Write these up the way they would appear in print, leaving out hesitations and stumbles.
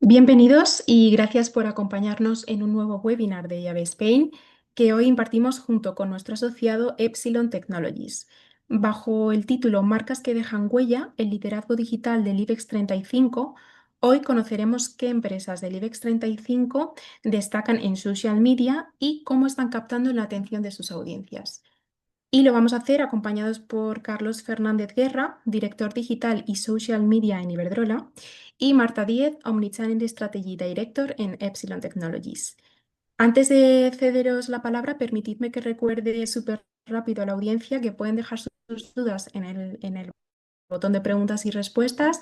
Bienvenidos y gracias por acompañarnos en un nuevo webinar de Llave Spain que hoy impartimos junto con nuestro asociado Epsilon Technologies. Bajo el título Marcas que dejan huella, el liderazgo digital del IBEX 35, hoy conoceremos qué empresas del IBEX 35 destacan en social media y cómo están captando la atención de sus audiencias. Y lo vamos a hacer acompañados por Carlos Fernández Guerra, director digital y social media en Iberdrola, y Marta Díez, Omnichannel Strategy Director en Epsilon Technologies. Antes de cederos la palabra, permitidme que recuerde súper rápido a la audiencia que pueden dejar sus dudas en el botón de preguntas y respuestas.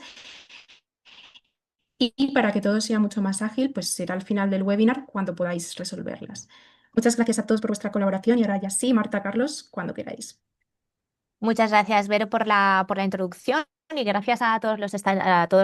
Y para que todo sea mucho más ágil, pues será al final del webinar cuando podáis resolverlas. Muchas gracias a todos por vuestra colaboración y ahora ya sí, Marta, Carlos, cuando queráis. Muchas gracias, Vero, por la introducción y gracias a todos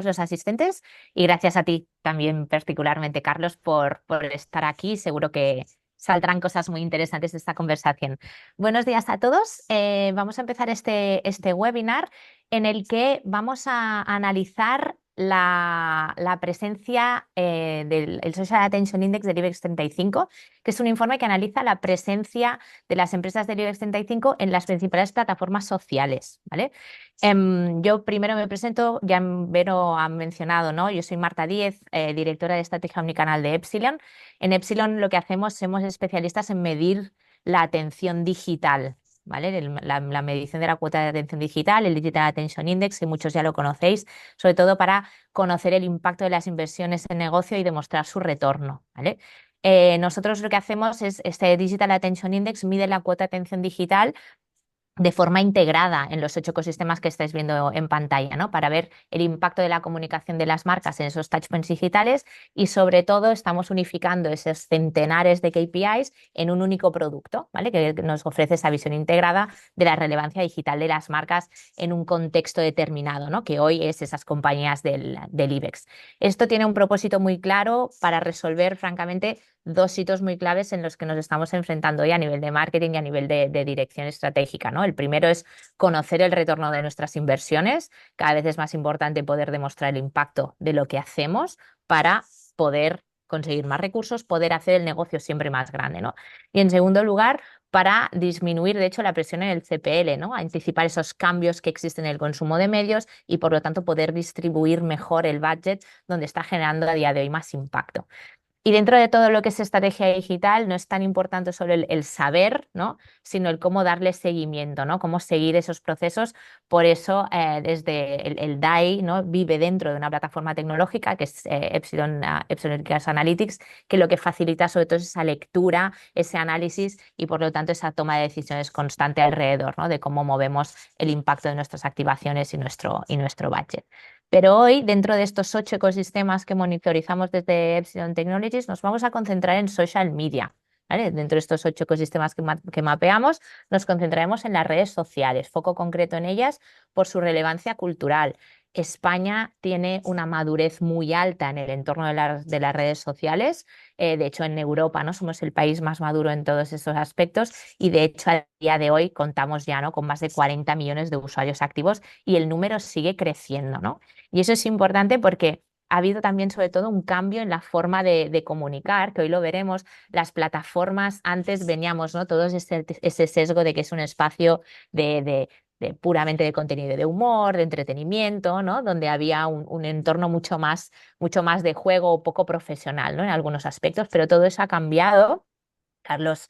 los asistentes y gracias a ti también particularmente, Carlos, por estar aquí. Seguro que saldrán cosas muy interesantes de esta conversación. Buenos días a todos. Vamos a empezar este webinar en el que vamos a analizar la presencia del el Social Attention Index del IBEX 35, que es un informe que analiza la presencia de las empresas del IBEX 35 en las principales plataformas sociales, ¿vale? Yo primero me presento, ya Vero ha mencionado, ¿no? Yo soy Marta Díez, directora de estrategia omnicanal de Epsilon. En Epsilon lo que hacemos, somos especialistas en medir la atención digital, ¿vale? La medición de la cuota de atención digital, el Digital Attention Index, que muchos ya lo conocéis, sobre todo para conocer el impacto de las inversiones en negocio y demostrar su retorno, ¿vale? Nosotros lo que hacemos es, este Digital Attention Index mide la cuota de atención digital de forma integrada en los 8 ecosistemas que estáis viendo en pantalla, ¿no? Para ver el impacto de la comunicación de las marcas en esos touchpoints digitales y sobre todo estamos unificando esos centenares de KPIs en un único producto, ¿vale? Que nos ofrece esa visión integrada de la relevancia digital de las marcas en un contexto determinado, ¿no? Que hoy es esas compañías del IBEX. Esto tiene un propósito muy claro para resolver, francamente, dos hitos muy claves en los que nos estamos enfrentando hoy a nivel de marketing y a nivel de dirección estratégica, ¿no? El primero es conocer el retorno de nuestras inversiones. Cada vez es más importante poder demostrar el impacto de lo que hacemos para poder conseguir más recursos, poder hacer el negocio siempre más grande, ¿no? Y en segundo lugar, para disminuir, de hecho, la presión en el CPL, ¿no? Anticipar esos cambios que existen en el consumo de medios y, por lo tanto, poder distribuir mejor el budget donde está generando a día de hoy más impacto. Y dentro de todo lo que es estrategia digital, no es tan importante solo el saber, ¿no? Sino el cómo darle seguimiento, ¿no? Cómo seguir esos procesos. Por eso, desde el DAI, ¿no? Vive dentro de una plataforma tecnológica que es Epsilon Gas Analytics, que lo que facilita sobre todo es esa lectura, ese análisis y por lo tanto esa toma de decisiones constante alrededor, ¿no? De cómo movemos el impacto de nuestras activaciones y nuestro budget. Pero hoy, dentro de estos 8 ecosistemas que monitorizamos desde Epsilon Technologies, nos vamos a concentrar en social media, ¿vale? Dentro de estos 8 ecosistemas que mapeamos, nos concentraremos en las redes sociales, foco concreto en ellas por su relevancia cultural. España tiene una madurez muy alta en el entorno de las redes sociales. De hecho, en Europa, ¿no? Somos el país más maduro en todos estos aspectos y de hecho a día de hoy contamos ya, ¿no? Con más de 40 millones de usuarios activos y el número sigue creciendo, ¿no? Y eso es importante porque ha habido también, sobre todo, un cambio en la forma de comunicar, que hoy lo veremos. Las plataformas, antes veníamos, ¿no? Todos ese sesgo de que es un espacio de, de- puramente de contenido de humor, de entretenimiento, ¿no? Donde había un entorno mucho más de juego, poco profesional, ¿no? En algunos aspectos, pero todo eso ha cambiado. Carlos,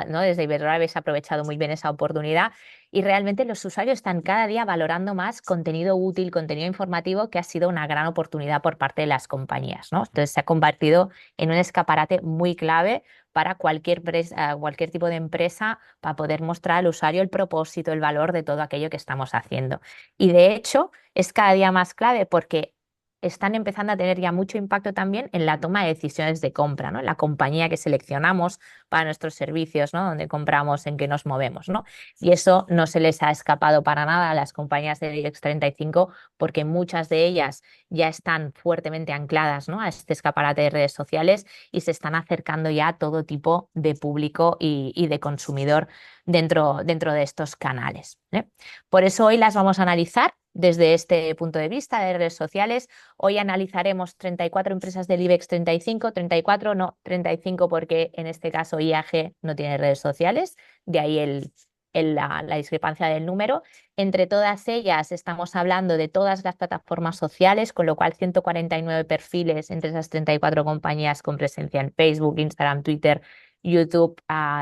¿no? Desde Iberdrola habéis aprovechado muy bien esa oportunidad y realmente los usuarios están cada día valorando más contenido útil, contenido informativo, que ha sido una gran oportunidad por parte de las compañías, ¿no? Entonces se ha convertido en un escaparate muy clave para cualquier tipo de empresa para poder mostrar al usuario el propósito, el valor de todo aquello que estamos haciendo. Y de hecho es cada día más clave porque están empezando a tener ya mucho impacto también en la toma de decisiones de compra, ¿no? En la compañía que seleccionamos para nuestros servicios, ¿no? Donde compramos, en qué nos movemos, ¿no? Y eso no se les ha escapado para nada a las compañías de IBEX 35 porque muchas de ellas ya están fuertemente ancladas, ¿no? A este escaparate de redes sociales y se están acercando ya a todo tipo de público y de consumidor dentro de estos canales, ¿eh? Por eso hoy las vamos a analizar desde este punto de vista de redes sociales. Hoy analizaremos 34 empresas del IBEX 35, 34 no, 35 porque en este caso IAG no tiene redes sociales, de ahí la discrepancia del número. Entre todas ellas estamos hablando de todas las plataformas sociales, con lo cual 149 perfiles entre esas 34 compañías con presencia en Facebook, Instagram, Twitter, YouTube,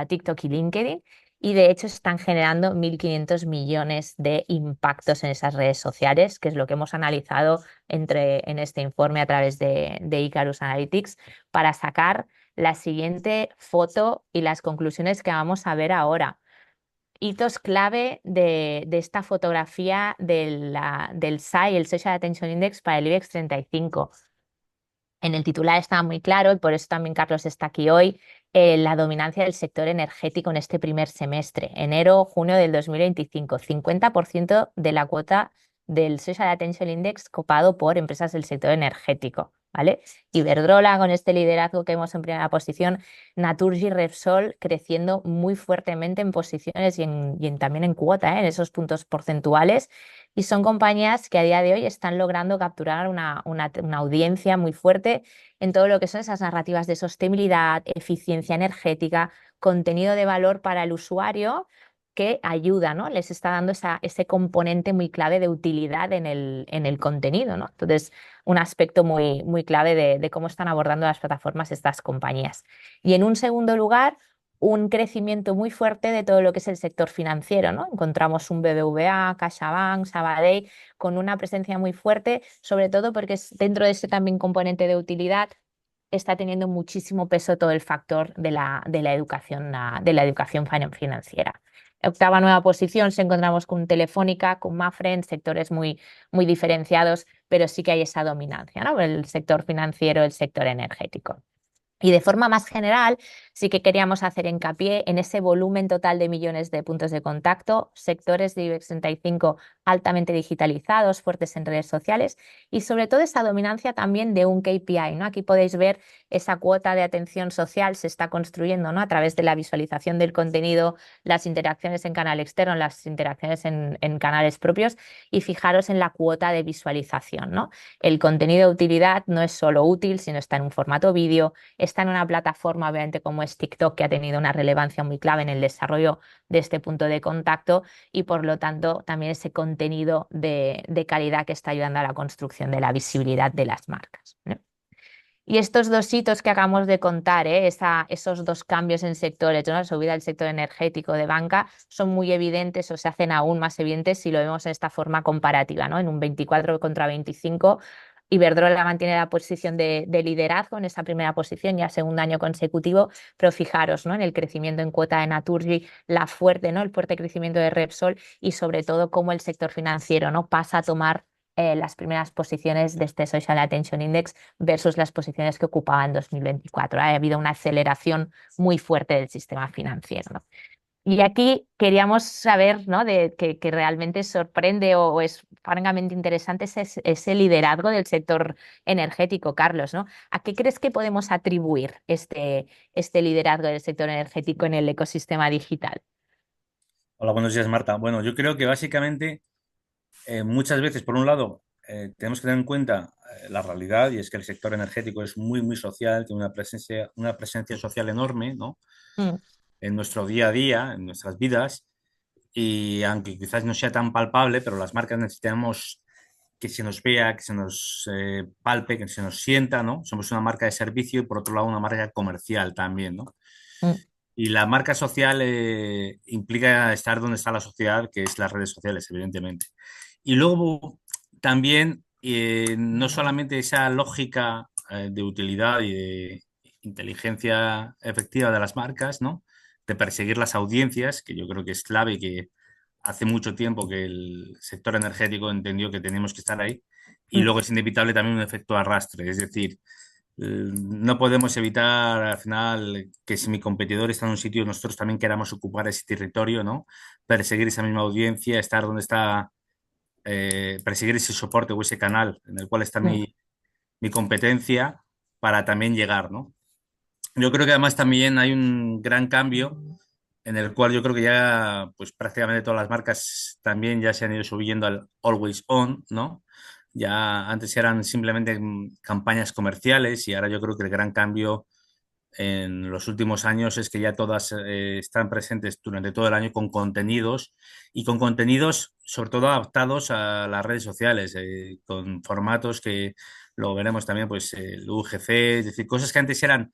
TikTok y LinkedIn. Y de hecho están generando 1.500 millones de impactos en esas redes sociales, que es lo que hemos analizado en este informe a través de Icarus Analytics, para sacar la siguiente foto y las conclusiones que vamos a ver ahora. Hitos clave de esta fotografía del SAI, el Social Attention Index para el IBEX 35. En el titular estaba muy claro, y por eso también Carlos está aquí hoy, la dominancia del sector energético en este primer semestre, enero-junio del 2025, 50% de la cuota del Social Attention Index copado por empresas del sector energético, ¿vale? Iberdrola con este liderazgo que vemos en primera posición, Naturgy y Repsol creciendo muy fuertemente en posiciones también en cuota, en esos puntos porcentuales, y son compañías que a día de hoy están logrando capturar una audiencia muy fuerte en todo lo que son esas narrativas de sostenibilidad, eficiencia energética, contenido de valor para el usuario que ayuda, ¿no? Les está dando ese componente muy clave de utilidad en el contenido, ¿no? Entonces, un aspecto muy, muy clave de cómo están abordando las plataformas estas compañías. Y en un segundo lugar, un crecimiento muy fuerte de todo lo que es el sector financiero, ¿no? Encontramos un BBVA, CaixaBank, Sabadell, con una presencia muy fuerte, sobre todo porque dentro de ese también componente de utilidad está teniendo muchísimo peso todo el factor de la educación financiera. Octava nueva posición, se encontramos con Telefónica, con Mafre, en sectores muy, muy diferenciados, pero sí que hay esa dominancia, ¿no? El sector financiero, el sector energético. Y de forma más general, sí que queríamos hacer hincapié en ese volumen total de millones de puntos de contacto, sectores de IBEX 35 altamente digitalizados, fuertes en redes sociales y sobre todo esa dominancia también de un KPI, ¿no? Aquí podéis ver esa cuota de atención social se está construyendo, ¿no? A través de la visualización del contenido, las interacciones en canal externo, las interacciones en canales propios, y fijaros en la cuota de visualización, ¿no? El contenido de utilidad no es solo útil, sino está en un formato vídeo, está en una plataforma, obviamente, como es TikTok, que ha tenido una relevancia muy clave en el desarrollo de este punto de contacto, y por lo tanto también ese contenido de calidad que está ayudando a la construcción de la visibilidad de las marcas, ¿no? Y estos dos hitos que acabamos de contar, esos dos cambios en sectores, ¿no? La subida del sector energético de banca, son muy evidentes o se hacen aún más evidentes si lo vemos en esta forma comparativa, ¿no? En un 24 contra 25, Iberdrola mantiene la posición de liderazgo en esa primera posición, ya segundo año consecutivo, pero fijaros, ¿no? En el crecimiento en cuota de Naturgy, ¿no? El fuerte crecimiento de Repsol, y sobre todo cómo el sector financiero, ¿no? Pasa a tomar las primeras posiciones de este Social Attention Index versus las posiciones que ocupaba en 2024. Ha habido una aceleración muy fuerte del sistema financiero, ¿no? Y aquí queríamos saber, ¿no? Que realmente sorprende o es francamente interesante ese liderazgo del sector energético, Carlos, ¿no? ¿A qué crees que podemos atribuir este liderazgo del sector energético en el ecosistema digital? Hola, buenos días, Marta. Bueno, yo creo que básicamente muchas veces, por un lado, tenemos que tener en cuenta la realidad, y es que el sector energético es muy, muy social, tiene una presencia social enorme, ¿no? Mm, En nuestro día a día, en nuestras vidas, y aunque quizás no sea tan palpable, pero las marcas necesitamos que se nos vea, que se nos palpe, que se nos sienta, ¿no? Somos una marca de servicio y por otro lado una marca comercial también, ¿no? mm, Y la marca social implica estar donde está la sociedad, que es las redes sociales, evidentemente. Y luego también, no solamente esa lógica de utilidad y de inteligencia efectiva de las marcas, ¿no? De perseguir las audiencias, que yo creo que es clave, que hace mucho tiempo que el sector energético entendió que teníamos que estar ahí. Y mm, luego es inevitable también un efecto arrastre, es decir, no podemos evitar al final que si mi competidor está en un sitio, nosotros también queramos ocupar ese territorio, ¿no? Perseguir esa misma audiencia, estar donde está, perseguir ese soporte o ese canal en el cual está mm, mi competencia para también llegar, ¿no? Yo creo que además también hay un gran cambio en el cual yo creo que ya pues prácticamente todas las marcas también ya se han ido subiendo al Always On, ¿no? Ya antes eran simplemente campañas comerciales y ahora yo creo que el gran cambio en los últimos años es que ya todas están presentes durante todo el año con contenidos y con contenidos sobre todo adaptados a las redes sociales, con formatos que lo veremos también, pues el UGC, es decir, cosas que antes eran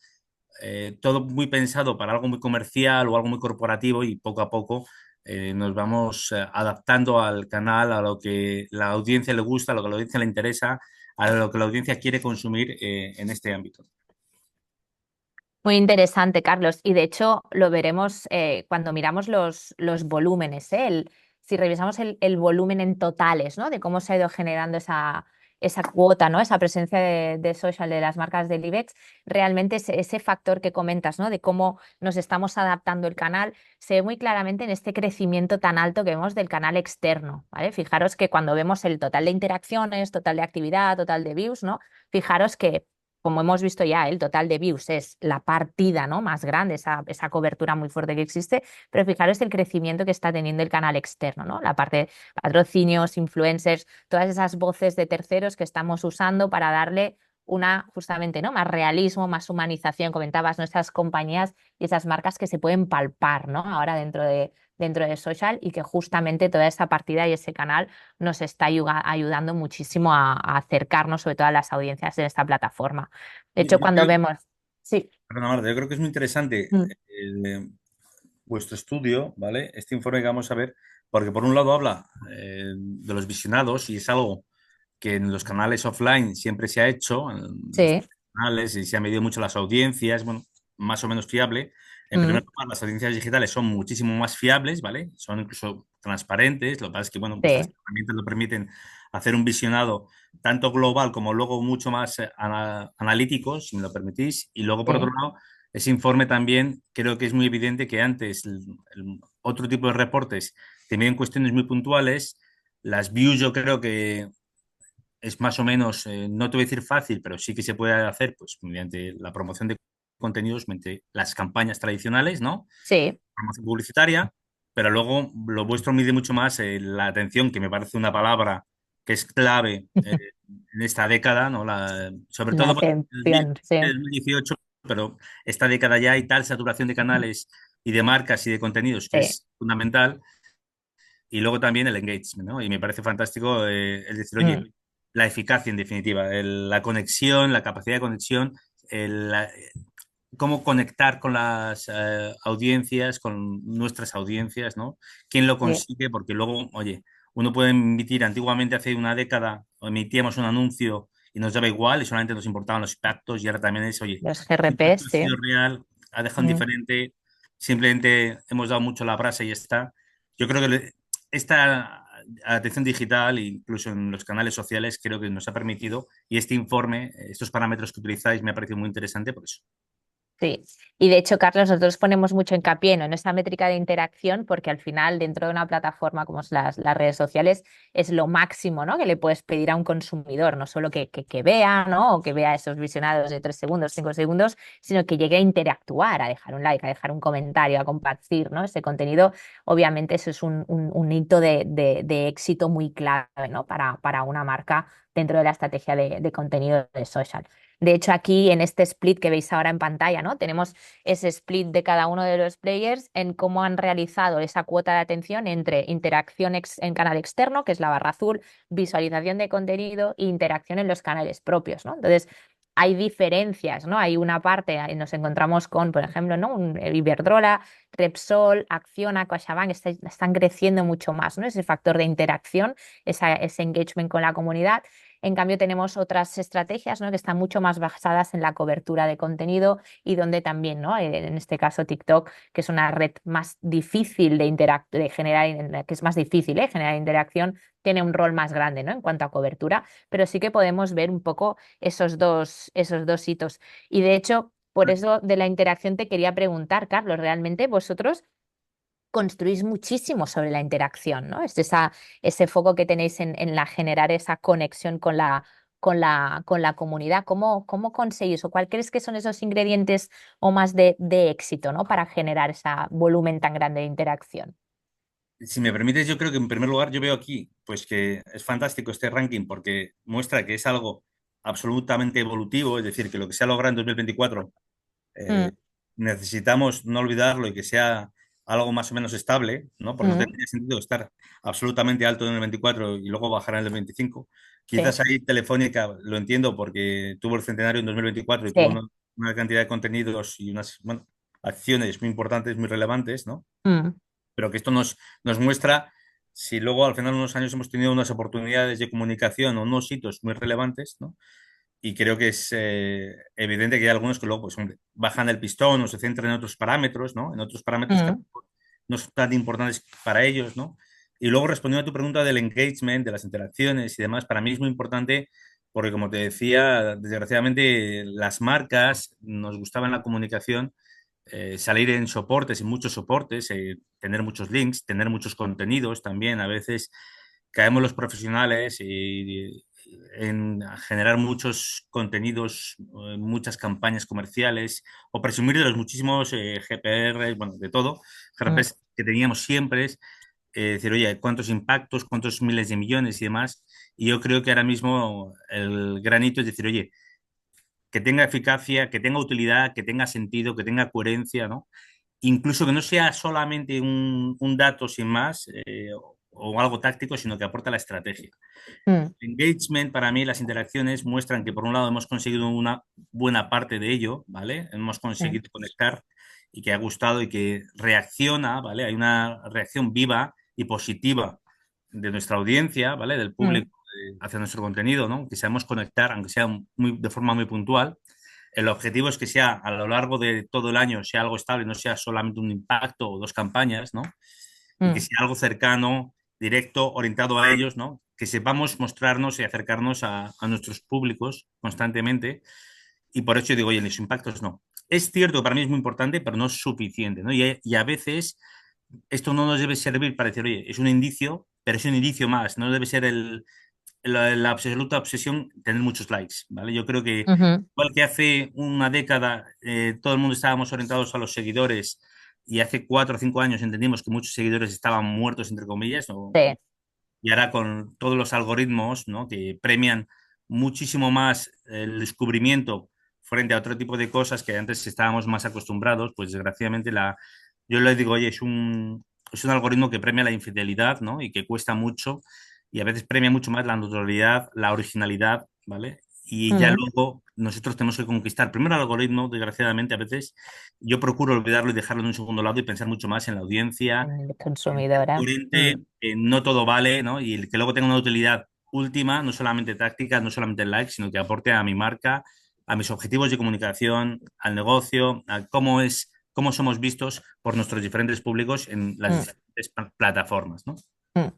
todo muy pensado para algo muy comercial o algo muy corporativo y poco a poco nos vamos adaptando al canal, a lo que la audiencia le gusta, a lo que la audiencia le interesa, a lo que la audiencia quiere consumir en este ámbito. Muy interesante, Carlos. Y de hecho lo veremos cuando miramos los volúmenes, ¿eh? Si revisamos el volumen en totales, ¿no? De cómo se ha ido generando esa cuota, ¿no? Esa presencia de social de las marcas del IBEX, realmente ese factor que comentas, ¿no? De cómo nos estamos adaptando el canal, se ve muy claramente en este crecimiento tan alto que vemos del canal externo, ¿vale? Fijaros que cuando vemos el total de interacciones, total de actividad, total de views, ¿no? Fijaros que como hemos visto ya, el total de views es la partida, ¿no? Más grande, esa cobertura muy fuerte que existe, pero fijaros el crecimiento que está teniendo el canal externo, ¿no? La parte de patrocinios, influencers, todas esas voces de terceros que estamos usando para darle una, justamente, ¿no? Más realismo, más humanización. Comentabas nuestras compañías y esas marcas que se pueden palpar, ¿no? Ahora dentro de social y que justamente toda esa partida y ese canal nos está ayudando muchísimo a acercarnos sobre todo a las audiencias en esta plataforma. De Mira, hecho, cuando vemos, sí, perdona, Marta, yo creo que es muy interesante mm, vuestro estudio, ¿vale? Este informe que vamos a ver, porque por un lado habla de los visionados y es algo que en los canales offline siempre se ha hecho, en los sí, canales, y se ha medido mucho las audiencias, bueno, más o menos fiable. En primer mm, lugar, las audiencias digitales son muchísimo más fiables, ¿vale? Son incluso transparentes. Lo que pasa es que, bueno, vuestras sí, herramientas lo permiten hacer un visionado tanto global como luego mucho más analítico, si me lo permitís. Y luego, por otro sí, lado, ese informe también creo que es muy evidente que antes otro tipo de reportes tenían cuestiones muy puntuales. Las views yo creo que es más o menos, no te voy a decir fácil, pero sí que se puede hacer pues, mediante la promoción de contenidos, mediante las campañas tradicionales, ¿no? sí, Promoción publicitaria, pero luego lo vuestro mide mucho más la atención, que me parece una palabra que es clave en esta década, ¿no? Sobre la todo en atención, sí, 2018, pero esta década ya hay tal saturación de canales y de marcas y de contenidos que sí, es fundamental y luego también el engagement, ¿no? Y me parece fantástico el decir, mm, oye, la eficacia en definitiva, la conexión, la capacidad de conexión, cómo conectar con las audiencias, con nuestras audiencias, ¿no? ¿Quién lo sí. consigue? Porque luego, oye, uno puede emitir, antiguamente hace una década emitíamos un anuncio y nos daba igual y solamente nos importaban los impactos y ahora también es, oye, Los el impacto GRPs, ha sí, sido real, ha dejado mm, indiferente, simplemente hemos dado mucho la brasa y ya está. Yo creo que esta atención digital, incluso en los canales sociales, creo que nos ha permitido, y este informe, estos parámetros que utilizáis, me ha parecido muy interesante por eso. sí. Y de hecho, Carlos, nosotros ponemos mucho hincapié, ¿no? En esa métrica de interacción, porque al final, dentro de una plataforma como son las redes sociales, es lo máximo, ¿no? Que le puedes pedir a un consumidor, no solo que vea, ¿no? O que vea esos visionados de 3 segundos, 5 segundos, sino que llegue a interactuar, a dejar un like, a dejar un comentario, a compartir, ¿no? Ese contenido. Obviamente, eso es un hito de éxito muy clave, ¿no? Para una marca dentro de la estrategia de contenido de social. De hecho, aquí en este split que veis ahora en pantalla, ¿no? Tenemos ese split de cada uno de los players en cómo han realizado esa cuota de atención entre interacción en canal externo, que es la barra azul, visualización de contenido e interacción en los canales propios, ¿no? Entonces, hay diferencias, ¿no? Hay una parte, nos encontramos con, por ejemplo, ¿no? Iberdrola, Repsol, Acciona, CaixaBank, están creciendo mucho más, ¿no? Ese factor de interacción, ese engagement con la comunidad. En cambio, tenemos otras estrategias, ¿no? Que están mucho más basadas en la cobertura de contenido y donde también, ¿no? En este caso TikTok, que es una red más difícil de generar, en la que es más difícil, generar interacción, tiene un rol más grande, ¿no? En cuanto a cobertura, pero sí que podemos ver un poco esos dos hitos. Y de hecho, por eso de la interacción te quería preguntar, Carlos, ¿realmente vosotros construís muchísimo sobre la interacción, ¿no? Ese foco que tenéis en la generar esa conexión con la comunidad. ¿Cómo conseguís o cuál crees que son esos ingredientes o más de éxito, ¿no? Para generar ese volumen tan grande de interacción? Si me permites, yo creo que en primer lugar yo veo aquí pues que es fantástico este ranking porque muestra que es algo absolutamente evolutivo, es decir, que lo que se ha logrado en 2024 Mm, necesitamos no olvidarlo y que sea algo más o menos estable, ¿no? Porque no mm, tendría sentido estar absolutamente alto en el 24 y luego bajar en el 25. sí, Quizás ahí Telefónica, lo entiendo, porque tuvo el centenario en 2024 y tuvo sí. una cantidad de contenidos y unas, bueno, acciones muy importantes, muy relevantes, ¿no? Mm, Pero que esto nos muestra si luego al final de unos años hemos tenido unas oportunidades de comunicación o unos hitos muy relevantes, ¿no? Y creo que es evidente que hay algunos que luego pues, hombre, bajan el pistón o se centran en otros parámetros, ¿no? En otros parámetros que mm, no son tan importantes para ellos, ¿no? Y luego respondiendo a tu pregunta del engagement, de las interacciones y demás, para mí es muy importante porque, como te decía, desgraciadamente las marcas nos gustaba en la comunicación salir en soportes, en muchos soportes, tener muchos links, tener muchos contenidos también. A veces caemos los profesionales en generar muchos contenidos, muchas campañas comerciales o presumir de los muchísimos GPR, bueno, de todo, mm, GRPs que teníamos siempre, es decir, oye, cuántos impactos, cuántos miles de millones y demás. Y yo creo que ahora mismo el granito es decir, oye, que tenga eficacia, que tenga utilidad, que tenga sentido, que tenga coherencia, ¿no? Incluso que no sea solamente un dato sin más o algo táctico, sino que aporta la estrategia. mm, Engagement, para mí, las interacciones muestran que por un lado hemos conseguido una buena parte de ello, ¿vale? Hemos mm, conseguido conectar y que ha gustado y que reacciona, ¿vale? Hay una reacción viva y positiva de nuestra audiencia, ¿vale? Del mm, público hacia nuestro contenido, ¿no? Que sabemos conectar, aunque sea de forma muy puntual. El objetivo es que sea a lo largo de todo el año, sea algo estable, no sea solamente un impacto o dos campañas, ¿no? Y que mm, sea algo cercano, directo, orientado a ellos, ¿no? Que sepamos mostrarnos y acercarnos a nuestros públicos constantemente. Y por eso digo, oye, los impactos no. Es cierto que para mí es muy importante, pero no es suficiente, ¿no? Y a veces esto no nos debe servir para decir, oye, es un indicio, pero es un indicio más, no debe ser la absoluta obsesión tener muchos likes, ¿vale? Yo creo que ujú, igual que hace una década todo el mundo estábamos orientados a los seguidores y hace 4 o 5 años entendimos que muchos seguidores estaban muertos, entre comillas, sí. y ahora con todos los algoritmos, ¿no? Que premian muchísimo más el descubrimiento frente a otro tipo de cosas que antes estábamos más acostumbrados, pues desgraciadamente yo le digo, oye, es un algoritmo que premia la infidelidad, ¿no? Y que cuesta mucho y a veces premia mucho más la naturalidad, la originalidad, ¿vale? Y ya Mm, luego nosotros tenemos que conquistar primero el algoritmo, desgraciadamente a veces yo procuro olvidarlo y dejarlo en un segundo lado y pensar mucho más en la audiencia, consumidora. coherente, Mm, no todo vale, ¿no? Y el que luego tenga una utilidad última, no solamente táctica, no solamente el like, sino que aporte a mi marca, a mis objetivos de comunicación, al negocio, a cómo somos vistos por nuestros diferentes públicos en las mm, diferentes plataformas, ¿no? mm.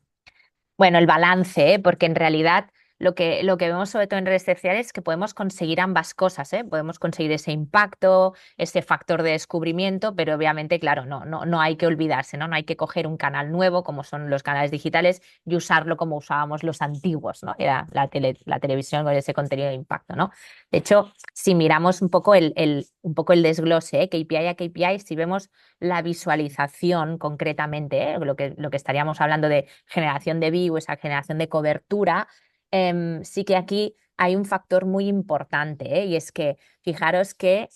Bueno, el balance, ¿eh? Porque en realidad lo que vemos sobre todo en redes sociales es que podemos conseguir ambas cosas, ¿eh? Podemos conseguir ese impacto, ese factor de descubrimiento, pero obviamente, claro, no hay que olvidarse, ¿no? No hay que coger un canal nuevo, como son los canales digitales, y usarlo como usábamos los antiguos, ¿no? Era la televisión con ese contenido de impacto, ¿no? De hecho, si miramos un poco un poco el desglose, ¿eh? KPI a KPI, si vemos la visualización concretamente, ¿eh? Lo que estaríamos hablando de generación de view, esa generación de cobertura, sí que aquí hay un factor muy importante, ¿eh? Y es que fijaros que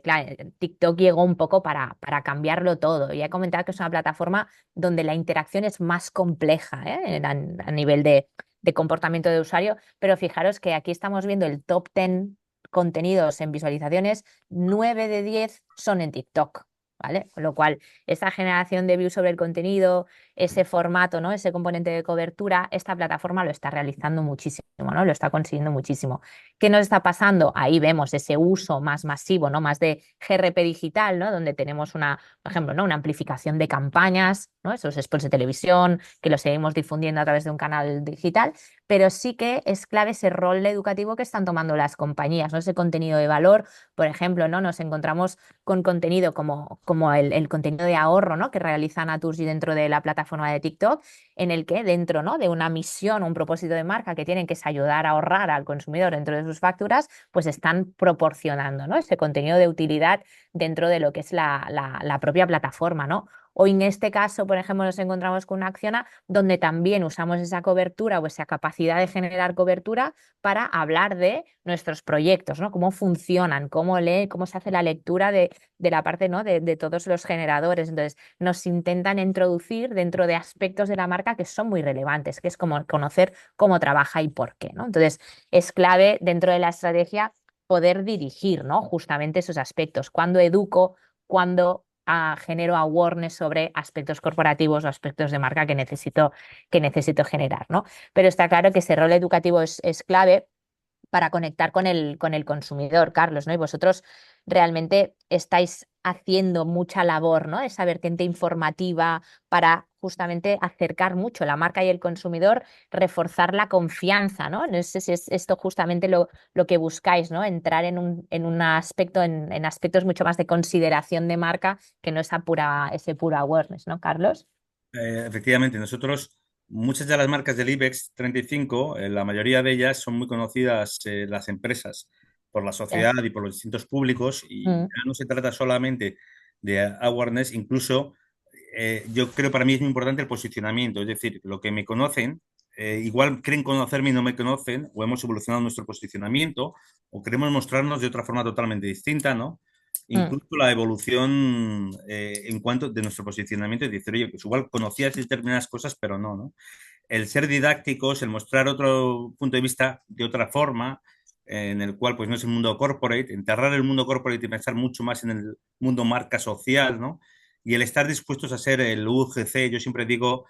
claro, TikTok llegó un poco para cambiarlo todo. Y he comentado que es una plataforma donde la interacción es más compleja, ¿eh? A nivel de comportamiento de usuario, pero fijaros que aquí estamos viendo el top 10 contenidos en visualizaciones, 9 de 10 son en TikTok. ¿Vale? Con lo cual, esa generación de views sobre el contenido, ese formato, ¿no? Ese componente de cobertura, esta plataforma lo está realizando muchísimo, ¿no? Lo está consiguiendo muchísimo. ¿Qué nos está pasando? Ahí vemos ese uso más masivo, ¿no? Más de GRP digital, ¿no? Donde tenemos por ejemplo, ¿no? Una amplificación de campañas, ¿no? Esos spots de televisión que los seguimos difundiendo a través de un canal digital, pero sí que es clave ese rol educativo que están tomando las compañías, ¿no? Ese contenido de valor, por ejemplo, ¿no? Nos encontramos con contenido como el contenido de ahorro, ¿no? Que realiza Naturgy dentro de la plataforma de TikTok, en el que dentro, ¿no? de una misión, un propósito de marca que tienen, que es ayudar a ahorrar al consumidor dentro de sus facturas, pues están proporcionando, ¿no? Ese contenido de utilidad dentro de lo que es la propia plataforma, ¿no? O en este caso, por ejemplo, nos encontramos con una Acciona donde también usamos esa cobertura o esa capacidad de generar cobertura para hablar de nuestros proyectos, ¿no? Cómo funcionan, cómo se hace la lectura de la parte, ¿no? de todos los generadores. Entonces, nos intentan introducir dentro de aspectos de la marca que son muy relevantes, que es como conocer cómo trabaja y por qué, ¿no? Entonces, es clave dentro de la estrategia poder dirigir, ¿no? Justamente esos aspectos. Cuando educo, cuando genero awareness sobre aspectos corporativos o aspectos de marca que necesito generar, ¿no? Pero está claro que ese rol educativo es clave para conectar con el consumidor, Carlos, ¿no? Y vosotros realmente estáis haciendo mucha labor, ¿no? Esa vertiente informativa para justamente acercar mucho la marca y el consumidor, reforzar la confianza, ¿no? No sé si es esto justamente lo que buscáis, ¿no? Entrar en un aspecto, en aspectos mucho más de consideración de marca que no ese puro awareness, ¿no, Carlos? Efectivamente, muchas de las marcas del IBEX 35, la mayoría de ellas son muy conocidas, las empresas, por la Sí. sociedad y por los distintos públicos, y Mm, ya no se trata solamente de awareness, incluso yo creo para mí es muy importante el posicionamiento, es decir, lo que me conocen, igual creen conocerme y no me conocen, o hemos evolucionado nuestro posicionamiento, o queremos mostrarnos de otra forma totalmente distinta, ¿no? mm, Incluso la evolución en cuanto de nuestro posicionamiento, es decir, oye, pues igual conocías determinadas cosas, pero no, ¿no? El ser didácticos, el mostrar otro punto de vista de otra forma, en el cual pues no es el mundo corporate, enterrar el mundo corporate y pensar mucho más en el mundo marca social, ¿no? Y el estar dispuestos a ser el UGC, yo siempre digo,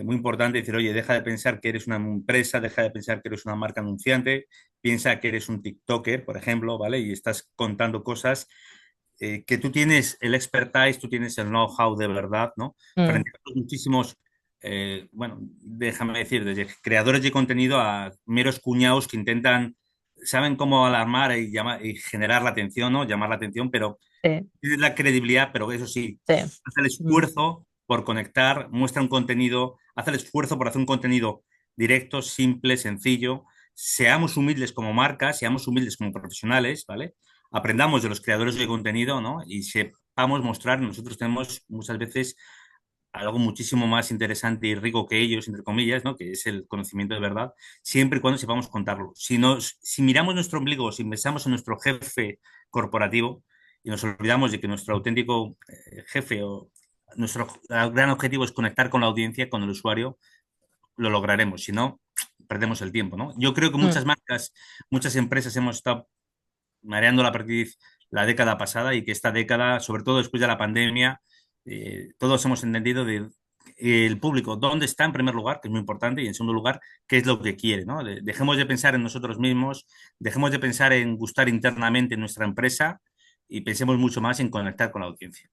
muy importante decir, oye, deja de pensar que eres una empresa, deja de pensar que eres una marca anunciante, piensa que eres un TikToker, por ejemplo, ¿vale? Y estás contando cosas que tú tienes el expertise, tú tienes el know-how de verdad, ¿no? mm, Frente a los muchísimos, bueno, déjame decir, desde creadores de contenido a meros cuñados que intentan, saben cómo alarmar y generar la atención, ¿no? Llamar la atención, pero sí, tienes la credibilidad, pero eso sí, sí. hace el Mm, esfuerzo por conectar, muestra un contenido, hace el esfuerzo por hacer un contenido directo, simple, sencillo. Seamos humildes como marca, seamos humildes como profesionales, ¿vale? Aprendamos de los creadores de contenido, ¿no? Y sepamos mostrar, nosotros tenemos muchas veces algo muchísimo más interesante y rico que ellos, entre comillas, ¿no? Que es el conocimiento de verdad, siempre y cuando sepamos contarlo. Si miramos nuestro ombligo, si pensamos en nuestro jefe corporativo y nos olvidamos de que nuestro auténtico jefe o nuestro gran objetivo es conectar con la audiencia, con el usuario, lo lograremos. Si no, perdemos el tiempo, ¿no? Yo creo que mm. muchas marcas, muchas empresas hemos estado mareando la perdiz la década pasada y que esta década, sobre todo después de la pandemia, todos hemos entendido el público dónde está en primer lugar, que es muy importante, y en segundo lugar, qué es lo que quiere, ¿no? Dejemos de pensar en nosotros mismos, dejemos de pensar en gustar internamente en nuestra empresa y pensemos mucho más en conectar con la audiencia.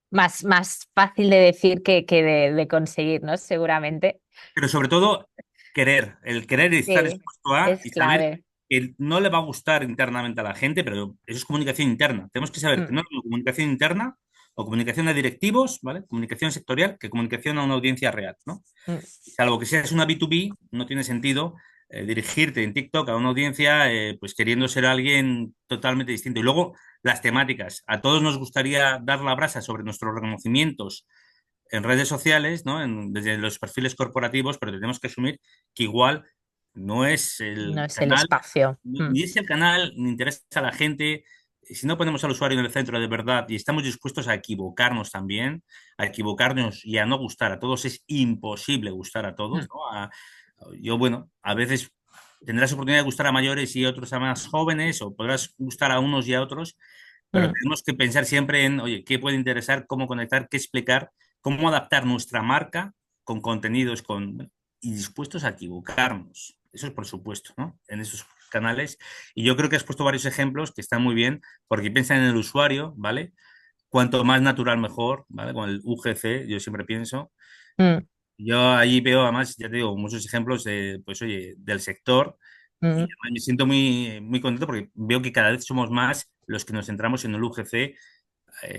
Más fácil de decir que de conseguir, ¿no? Seguramente. Pero sobre todo, el querer y estar Sí, dispuesto a es y saber clave. que no le va a gustar internamente a la gente, pero eso es comunicación interna. Tenemos que saber que Mm, no es una comunicación interna o comunicación a directivos, ¿vale? Comunicación sectorial que comunicación a una audiencia real, ¿no? mm, Salvo que seas una B2B, no tiene sentido dirigirte en TikTok a una audiencia pues queriendo ser alguien totalmente distinto. Y luego las temáticas. A todos nos gustaría dar la brasa sobre nuestros reconocimientos en redes sociales, ¿no? Desde los perfiles corporativos, pero tenemos que asumir que igual no es no el es el canal, espacio. Mm, ni es el canal, ni interesa a la gente. Si no ponemos al usuario en el centro de verdad y estamos dispuestos a equivocarnos también, a equivocarnos y a no gustar a todos, es imposible gustar a todos, mm, ¿no? Yo, bueno, a veces tendrás oportunidad de gustar a mayores y otros a más jóvenes, o podrás gustar a unos y a otros, pero mm. tenemos que pensar siempre en, oye, qué puede interesar, cómo conectar, qué explicar, cómo adaptar nuestra marca con contenidos y dispuestos a equivocarnos. Eso es por supuesto, ¿no? En esos canales. Y yo creo que has puesto varios ejemplos que están muy bien porque piensan en el usuario, ¿vale? Cuanto más natural mejor, ¿vale? Con el UGC, yo siempre pienso. Mm. yo ahí veo además, ya te digo, muchos ejemplos pues oye, del sector y Mm, además me siento muy, muy contento porque veo que cada vez somos más los que nos centramos en el UGC.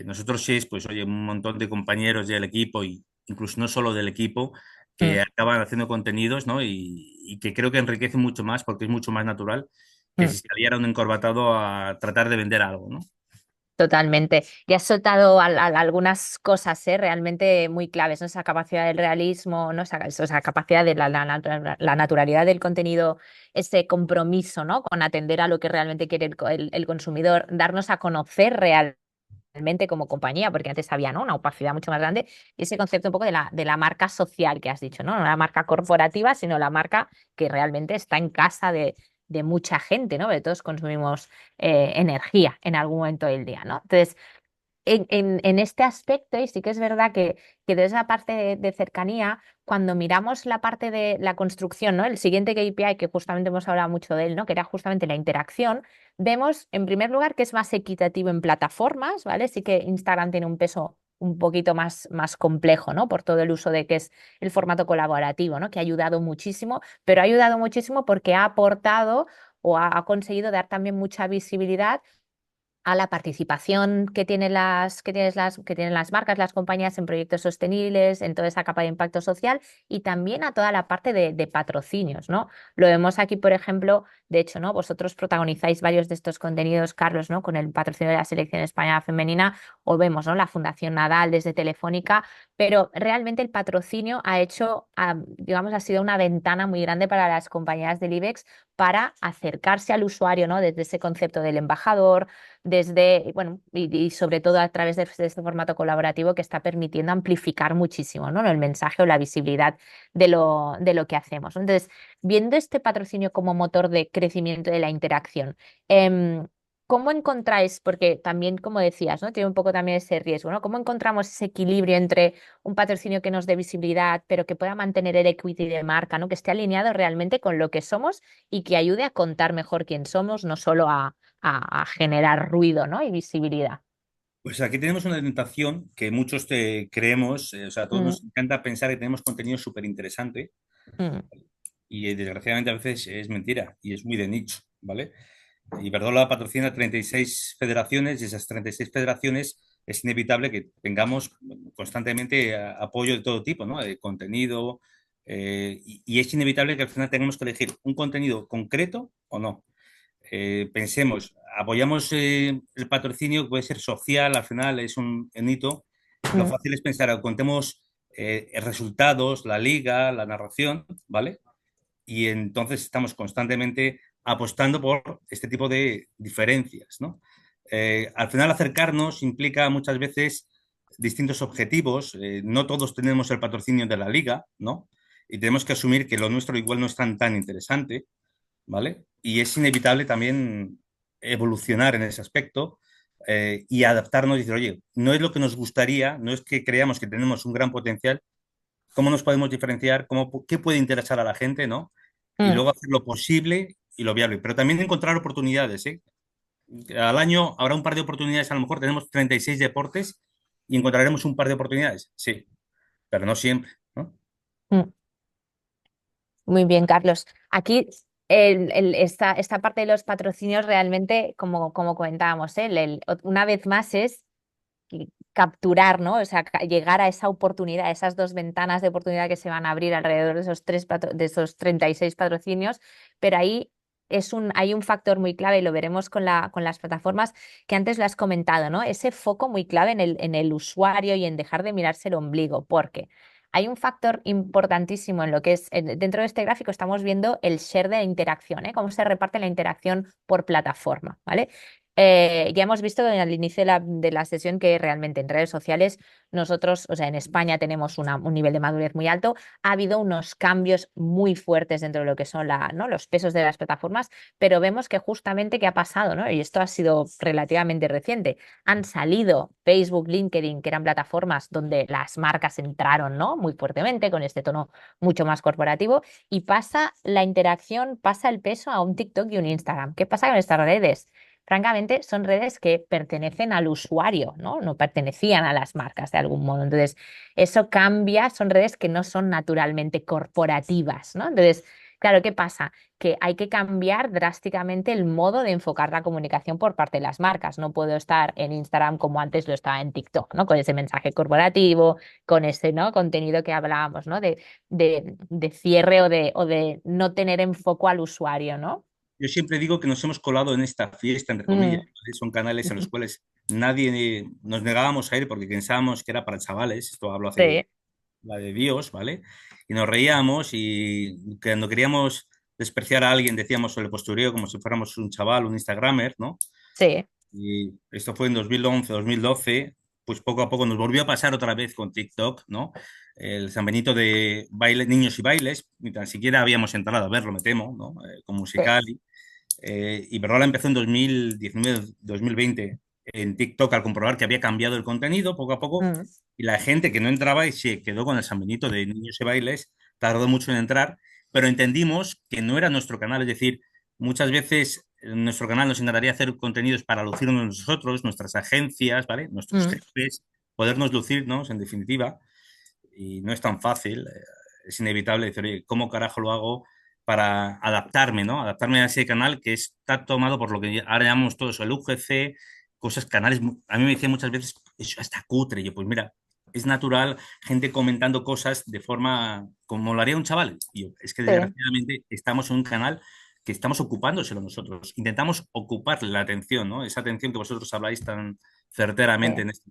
Nosotros sí, pues oye, un montón de compañeros del equipo y incluso no solo del equipo mm, que acaban haciendo contenidos, ¿no? Y que creo que enriquece mucho más porque es mucho más natural que mm. si saliera un encorbatado a tratar de vender algo, ¿no? Totalmente. Y has soltado algunas cosas, realmente muy claves, ¿no? Esa capacidad del realismo, ¿no? Esa capacidad de la naturalidad del contenido, ese compromiso, ¿no? Con atender a lo que realmente quiere el consumidor, darnos a conocer realmente como compañía, porque antes había, ¿no? Una opacidad mucho más grande, y ese concepto un poco de la marca social que has dicho, ¿no? No la marca corporativa, sino la marca que realmente está en casa de mucha gente, ¿no? Porque todos consumimos energía en algún momento del día, ¿no? Entonces, en este aspecto, y sí que es verdad que desde esa parte de cercanía, cuando miramos la parte de la construcción, ¿no? El siguiente KPI, que justamente hemos hablado mucho de él, ¿no? Que era justamente la interacción, vemos en primer lugar que es más equitativo en plataformas, ¿vale? Sí que Instagram tiene un peso un poquito más complejo, ¿no? Por todo el uso de que es el formato colaborativo, ¿no? Que ha ayudado muchísimo, pero ha ayudado muchísimo porque ha aportado o ha conseguido dar también mucha visibilidad a la participación que tienen las marcas, las compañías en proyectos sostenibles, en toda esa capa de impacto social y también a toda la parte de patrocinios, ¿no? Lo vemos aquí, por ejemplo, de hecho, ¿no? Vosotros protagonizáis varios de estos contenidos, Carlos, ¿no? Con el patrocinio de la selección española femenina, o vemos, ¿no? La Fundación Nadal desde Telefónica, pero realmente el patrocinio ha hecho, digamos, ha sido una ventana muy grande para las compañías del IBEX para acercarse al usuario, ¿no? Desde ese concepto del embajador desde, bueno, y sobre todo a través de este formato colaborativo que está permitiendo amplificar muchísimo, ¿no? El mensaje o la visibilidad de lo que hacemos, ¿no? Entonces, viendo este patrocinio como motor de crecimiento de la interacción, em, ¿cómo encontráis, porque también, como decías, ¿no? Tiene un poco también ese riesgo, ¿no? ¿Cómo encontramos ese equilibrio entre un patrocinio que nos dé visibilidad, pero que pueda mantener el equity de marca, ¿no? Que esté alineado realmente con lo que somos y que ayude a contar mejor quién somos, no solo a generar ruido, ¿no? Y visibilidad. Pues aquí tenemos una tentación que muchos creemos, o sea, a todos Mm, nos encanta pensar que tenemos contenido súper interesante mm, y desgraciadamente a veces es mentira y es muy de nicho, ¿vale? Iberdrola patrocina 36 federaciones y esas 36 federaciones es inevitable que tengamos constantemente apoyo de todo tipo, ¿no? De contenido, y es inevitable que al final tengamos que elegir un contenido concreto o no. Pensemos, apoyamos el patrocinio que puede ser social, al final es un hito. Lo mm, fácil es pensar, contemos resultados, la liga, la narración, ¿vale? Y entonces estamos constantemente apostando por este tipo de diferencias, ¿no? Al final acercarnos implica muchas veces distintos objetivos, no todos tenemos el patrocinio de la liga, ¿no? Y tenemos que asumir que lo nuestro igual no es tan interesante, ¿vale? Y es inevitable también evolucionar en ese aspecto y adaptarnos y decir, oye, no es lo que nos gustaría, no es que creamos que tenemos un gran potencial, ¿cómo nos podemos diferenciar? ¿Qué puede interesar a la gente, ¿no? Y mm. luego hacer lo posible y lo viable, pero también encontrar oportunidades, ¿eh? Al año habrá un par de oportunidades, a lo mejor tenemos 36 deportes y encontraremos un par de oportunidades, sí, pero no siempre, ¿no? Mm. Muy bien, Carlos. Aquí esta parte de los patrocinios realmente, como comentábamos, una vez más es capturar, ¿no? O sea, llegar a esa oportunidad, a esas dos ventanas de oportunidad que se van a abrir alrededor de esos 36 patrocinios, pero ahí hay un factor muy clave y lo veremos con las plataformas que antes lo has comentado, ¿no? Ese foco muy clave en el usuario y en dejar de mirarse el ombligo, porque hay un factor importantísimo en lo que es, dentro de este gráfico estamos viendo el share de la interacción, ¿eh? Cómo se reparte la interacción por plataforma, ¿vale? Ya hemos visto al inicio de la sesión que realmente en redes sociales nosotros, o sea, en España tenemos un nivel de madurez muy alto. Ha habido unos cambios muy fuertes dentro de lo que son ¿no? los pesos de las plataformas, pero vemos que justamente qué ha pasado, ¿no? Y esto ha sido relativamente reciente. Han salido Facebook, LinkedIn, que eran plataformas donde las marcas entraron, ¿no? Muy fuertemente con este tono mucho más corporativo y pasa la interacción, pasa el peso a un TikTok y un Instagram. ¿Qué pasa con estas redes? francamente, son redes que pertenecen al usuario, ¿no? No pertenecían a las marcas de algún modo. Entonces, eso cambia, son redes que no son naturalmente corporativas, ¿no? Entonces, claro, ¿qué pasa? Que hay que cambiar drásticamente el modo de enfocar la comunicación por parte de las marcas. No puedo estar en Instagram como antes lo estaba en TikTok, ¿no? Con ese mensaje corporativo, con ese, ¿no? contenido que hablábamos, ¿no? De cierre o de no tener en foco al usuario, ¿no? Yo siempre digo que nos hemos colado en esta fiesta, entre comillas. Mm. ¿Vale? Son canales en los cuales nadie nos negábamos a ir porque pensábamos que era para chavales. Esto hablo hace Sí, la de Dios, ¿vale? Y nos reíamos y cuando queríamos despreciar a alguien decíamos el postureo como si fuéramos un chaval, un Instagramer, ¿no? sí. Y esto fue en 2011, 2012, pues poco a poco nos volvió a pasar otra vez con TikTok, ¿no? El San Benito de baile, niños y bailes, ni tan siquiera habíamos entrado a verlo, me temo, ¿no? Con Sí. Musical.ly. Iberdrola empezó en 2019, 2020 en TikTok al comprobar que había cambiado el contenido poco a poco Mm. y la gente que no entraba y se quedó con el San Benito de niños y bailes tardó mucho en entrar, pero entendimos que no era nuestro canal, es decir, muchas veces en nuestro canal nos encantaría hacer contenidos para lucirnos nosotros, nuestras agencias, ¿vale? Nuestros Mm. jefes, podernos lucirnos en definitiva y no es tan fácil, es inevitable decir, oye, ¿cómo carajo lo hago para adaptarme, ¿no? Adaptarme a ese canal que está tomado por lo que ahora llamamos todos el UGC, cosas, canales, a mí me decían muchas veces, eso está cutre, y yo, pues mira, es natural, gente comentando cosas de forma como lo haría un chaval. Y yo, es que Sí. desgraciadamente estamos en un canal que estamos ocupándoselo nosotros. Intentamos ocuparle la atención, ¿no? Esa atención que vosotros habláis tan certeramente Sí. en este.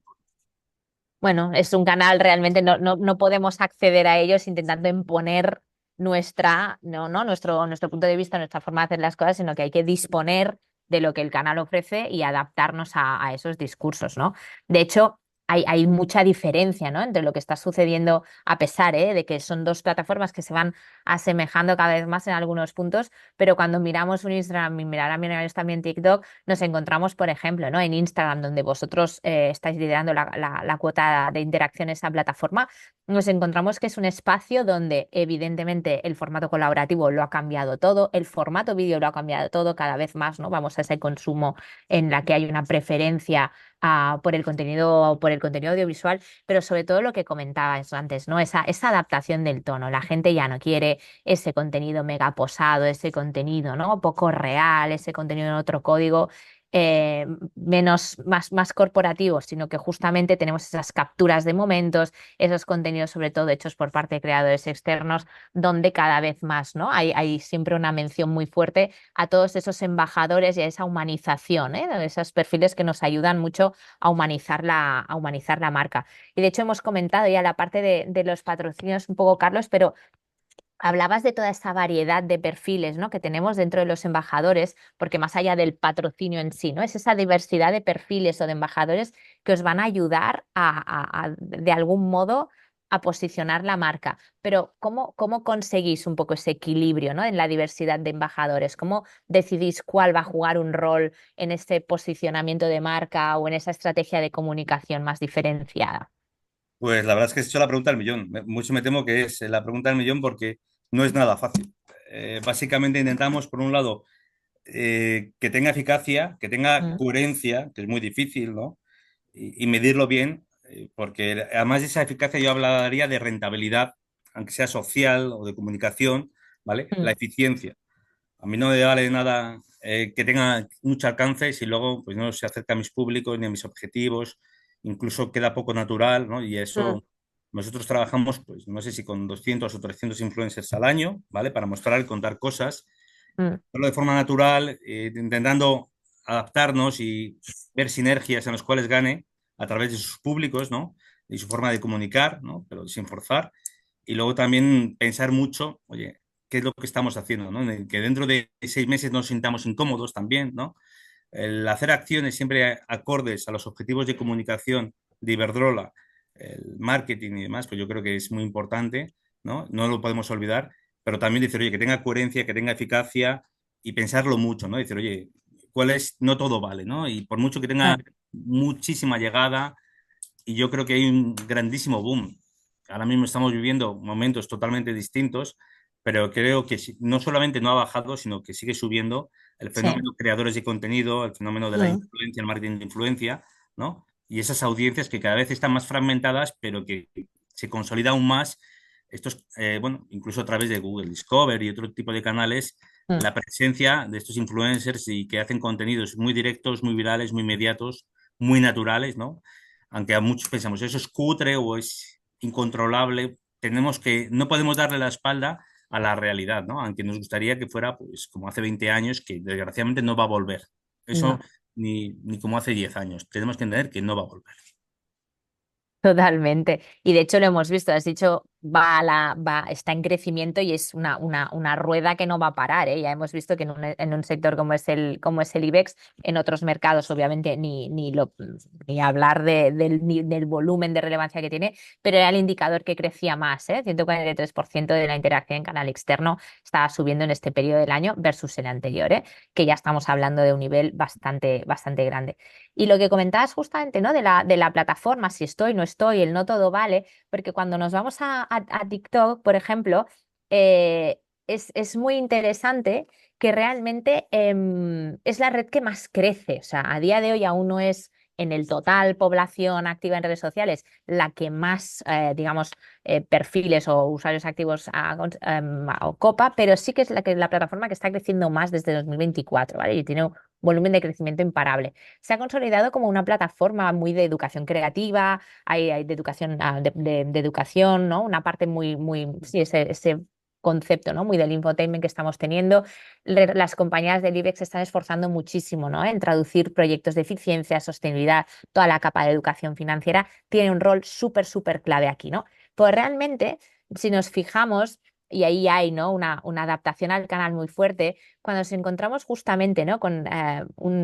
Bueno, es un canal realmente, no podemos acceder a ellos intentando imponer nuestro punto de vista, nuestra forma de hacer las cosas, sino que hay que disponer de lo que el canal ofrece y adaptarnos a esos discursos, ¿no? De hecho, hay mucha diferencia, ¿no? Entre lo que está sucediendo, a pesar, de que son dos plataformas que se van asemejando cada vez más en algunos puntos, pero cuando miramos un Instagram y miramos también TikTok, nos encontramos, por ejemplo, ¿no? En Instagram, donde vosotros estáis liderando la cuota de interacción en esa plataforma, nos encontramos que es un espacio donde evidentemente el formato colaborativo lo ha cambiado todo, el formato vídeo lo ha cambiado todo cada vez más, ¿no? Vamos a ese consumo en la que hay una preferencia por el contenido audiovisual, pero sobre todo lo que comentabas antes, ¿no? Esa adaptación del tono. La gente ya no quiere ese contenido mega posado, ese contenido, ¿no? Poco real, ese contenido en otro código, más corporativo, sino que justamente tenemos esas capturas de momentos, esos contenidos sobre todo hechos por parte de creadores externos, donde cada vez más, ¿no? Hay siempre una mención muy fuerte a todos esos embajadores y a esa humanización, de esos perfiles que nos ayudan mucho a humanizar la marca. Y de hecho hemos comentado ya la parte de los patrocinios un poco, Carlos, pero hablabas de toda esta variedad de perfiles, ¿no? que tenemos dentro de los embajadores, porque más allá del patrocinio en sí, ¿no? Es esa diversidad de perfiles o de embajadores que os van a ayudar de algún modo, a posicionar la marca. Pero ¿cómo conseguís un poco ese equilibrio, ¿no? en la diversidad de embajadores? ¿Cómo decidís cuál va a jugar un rol en este posicionamiento de marca o en esa estrategia de comunicación más diferenciada? Pues la verdad es que has hecho la pregunta del millón. Mucho me temo que es la pregunta del millón porque no es nada fácil. Básicamente intentamos, por un lado, que tenga eficacia, que tenga Mm. coherencia, que es muy difícil, ¿no? Y medirlo bien, porque además de esa eficacia yo hablaría de rentabilidad, aunque sea social o de comunicación, ¿vale? La Mm. eficiencia. A mí no me vale nada que tenga mucho alcance si luego pues, no se acerca a mis públicos ni a mis objetivos, incluso queda poco natural, ¿no? Y Mm. eso, nosotros trabajamos, pues no sé si con 200 o 300 influencers al año, ¿vale? Para mostrar y contar cosas, Mm. hacerlo de forma natural, intentando adaptarnos y ver sinergias en las cuales gane a través de sus públicos, ¿no? Y su forma de comunicar, ¿no? Pero sin forzar. Y luego también pensar mucho, oye, ¿qué es lo que estamos haciendo, ¿no? Que dentro de 6 meses nos sintamos incómodos también, ¿no? El hacer acciones siempre acordes a los objetivos de comunicación de Iberdrola, el marketing y demás, pues yo creo que es muy importante, ¿no? No lo podemos olvidar, pero también decir, oye, que tenga coherencia, que tenga eficacia y pensarlo mucho, ¿no? Decir, oye, ¿cuál es? No todo vale, ¿no? Y por mucho que tenga Mm. muchísima llegada, y yo creo que hay un grandísimo boom. Ahora mismo estamos viviendo momentos totalmente distintos, pero creo que no solamente no ha bajado, sino que sigue subiendo el Sí. fenómeno creadores de contenido, el fenómeno de la Mm. influencia, el marketing de influencia, ¿no? Y esas audiencias que cada vez están más fragmentadas, pero que se consolida aún más, estos, bueno, incluso a través de Google Discover y otro tipo de canales, Mm. la presencia de estos influencers y que hacen contenidos muy directos, muy virales, muy inmediatos, muy naturales, ¿no? Aunque a muchos pensamos, eso es cutre o es incontrolable, no podemos darle la espalda a la realidad, ¿no? Aunque nos gustaría que fuera, pues, como hace 20 años, que desgraciadamente no va a volver. Eso No. ni como hace 10 años. Tenemos que entender que no va a volver. Totalmente. Y de hecho lo hemos visto, has dicho, está en crecimiento y es una rueda que no va a parar, ¿eh? Ya hemos visto que en un sector como es el IBEX, en otros mercados, obviamente, ni hablar del volumen de relevancia que tiene, pero era el indicador que crecía más, ¿eh? 143% de la interacción en canal externo estaba subiendo en este periodo del año versus el anterior, ¿eh? Que ya estamos hablando de un nivel bastante, bastante grande. Y lo que comentabas justamente, ¿no? De la plataforma, si estoy, no estoy, el no todo vale, porque cuando nos vamos a TikTok, por ejemplo, es muy interesante que realmente es la red que más crece. O sea, a día de hoy aún no es en el total población activa en redes sociales la que más, digamos, perfiles o usuarios activos ocupa, pero sí que es la plataforma que está creciendo más desde 2024, ¿vale? Y tiene un volumen de crecimiento imparable. Se ha consolidado como una plataforma muy de educación creativa, hay de educación, de educación, ¿no? Una parte sí, ese concepto, ¿no? Muy del infotainment que estamos teniendo. Las compañías del IBEX se están esforzando muchísimo, ¿no? En traducir proyectos de eficiencia, sostenibilidad, toda la capa de educación financiera tiene un rol súper, súper clave aquí, ¿no? Pues realmente, si nos fijamos, y ahí hay, ¿no? Una adaptación al canal muy fuerte cuando nos encontramos justamente, ¿no? Con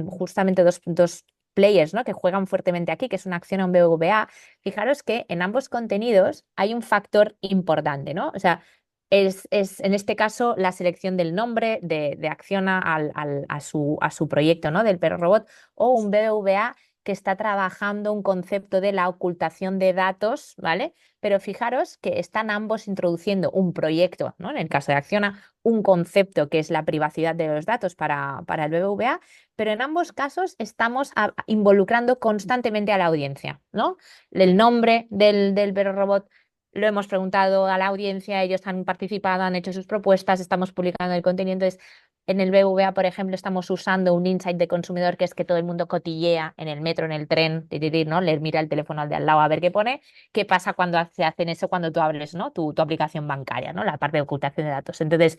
justamente dos players, ¿no? Que juegan fuertemente aquí, que es una acción a un BBVA, fijaros que en ambos contenidos hay un factor importante, ¿no? O sea, es en este caso la selección del nombre de Acciona a su proyecto, ¿no? Del perro robot, o un BBVA que está trabajando un concepto de la ocultación de datos, ¿vale? Pero fijaros que están ambos introduciendo un proyecto, ¿no? En el caso de Acciona, un concepto que es la privacidad de los datos para el BBVA, pero en ambos casos estamos involucrando constantemente a la audiencia, ¿no? El nombre del perro robot lo hemos preguntado a la audiencia, ellos han participado, han hecho sus propuestas, estamos publicando el contenido. Entonces, en el BBVA, por ejemplo, estamos usando un insight de consumidor que es que todo el mundo cotillea en el metro, en el tren, ¿no? Le mira el teléfono al de al lado a ver qué pone. ¿Qué pasa cuando se hacen eso cuando tú hables, ¿no? Tu aplicación bancaria, ¿no? La parte de ocultación de datos. Entonces,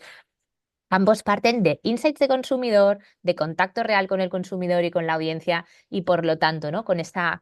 ambos parten de insights de consumidor, de contacto real con el consumidor y con la audiencia, y por lo tanto, ¿no? Con esa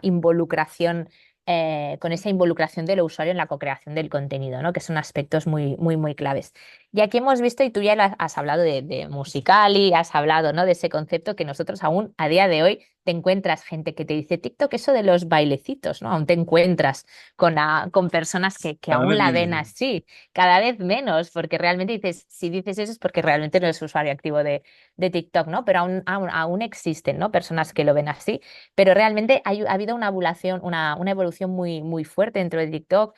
involucración del usuario en la co-creación del contenido, ¿no? Que son aspectos muy, muy, muy claves. Y aquí hemos visto, y tú ya lo has hablado de Musical.ly, has hablado, ¿no? De ese concepto que nosotros aún a día de hoy te encuentras gente que te dice TikTok, eso de los bailecitos, ¿no? Aún te encuentras con personas que Cada aún vez la menos. ven así. Cada vez menos, porque realmente dices, si dices eso es porque realmente no eres usuario activo de TikTok, ¿no? Pero aún existen, ¿no? Personas que lo ven así, pero realmente ha habido una evolución muy, muy fuerte dentro de TikTok,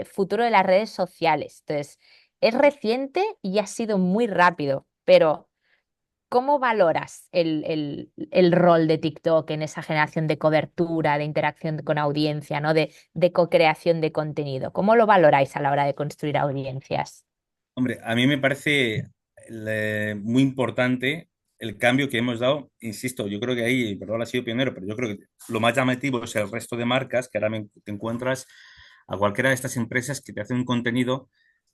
futuro de las redes sociales. Entonces, es reciente y ha sido muy rápido, pero ¿cómo valoras el rol de TikTok en esa generación de cobertura, de interacción con audiencia, ¿no? De co-creación de contenido? ¿Cómo lo valoráis a la hora de construir audiencias? Hombre, a mí me parece muy importante el cambio que hemos dado. Insisto, yo creo que ahí, perdón, ha sido pionero, pero yo creo que lo más llamativo es el resto de marcas que ahora te encuentras a cualquiera de estas empresas que te hacen un contenido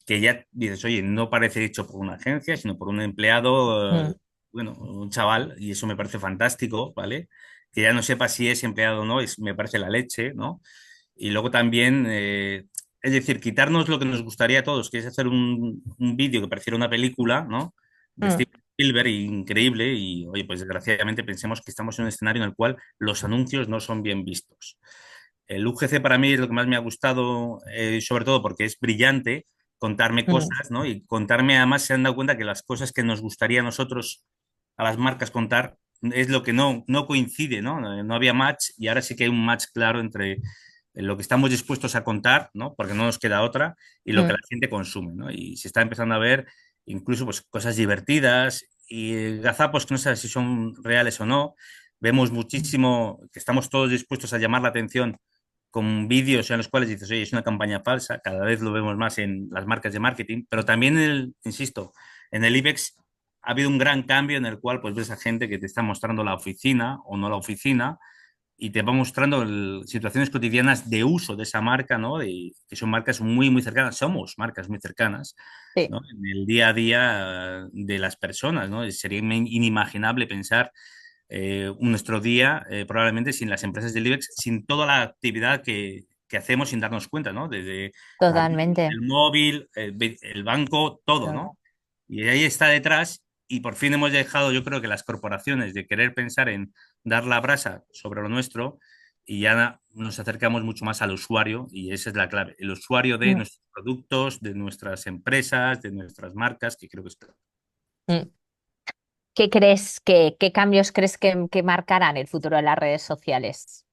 que ya dices, oye, no parece hecho por una agencia, sino por un empleado, Mm. bueno, un chaval, y eso me parece fantástico, ¿vale? Que ya no sepa si es empleado o no, me parece la leche, ¿no? Y luego también, es decir, quitarnos lo que nos gustaría a todos, que es hacer un vídeo que pareciera una película, ¿no? De Mm. Steven Spielberg, increíble, y oye, pues desgraciadamente pensemos que estamos en un escenario en el cual los anuncios no son bien vistos. El UGC para mí es lo que más me ha gustado, sobre todo porque es brillante contarme Mm. cosas, ¿no? Y contarme, además se han dado cuenta que las cosas que nos gustaría a nosotros, a las marcas contar, es lo que no coincide, ¿no? No había match y ahora sí que hay un match claro entre lo que estamos dispuestos a contar, ¿no? Porque no nos queda otra, y lo que Mm. la gente consume, ¿no? Y se está empezando a ver incluso pues, cosas divertidas, y gazapos que no sabes si son reales o no. Vemos muchísimo que estamos todos dispuestos a llamar la atención con vídeos en los cuales dices, oye, es una campaña falsa, cada vez lo vemos más en las marcas de marketing, pero también, insisto, en el IBEX ha habido un gran cambio en el cual pues ves a gente que te está mostrando la oficina o no la oficina y te va mostrando situaciones cotidianas de uso de esa marca, ¿no? Que son marcas muy, muy cercanas, somos marcas muy cercanas, Sí, ¿no? En el día a día de las personas, ¿no? Sería inimaginable pensar nuestro día probablemente sin las empresas del IBEX, sin toda la actividad que hacemos sin darnos cuenta, ¿no? Desde la luz, totalmente. el móvil, el banco, todo, Todo. ¿no? Y ahí está detrás y por fin hemos dejado, yo creo que las corporaciones de querer pensar en dar la brasa sobre lo nuestro y ya nos acercamos mucho más al usuario y esa es la clave, el usuario de Mm, nuestros productos, de nuestras empresas, de nuestras marcas, que creo que es clave. mm. Qué cambios crees que marcarán el futuro de las redes sociales?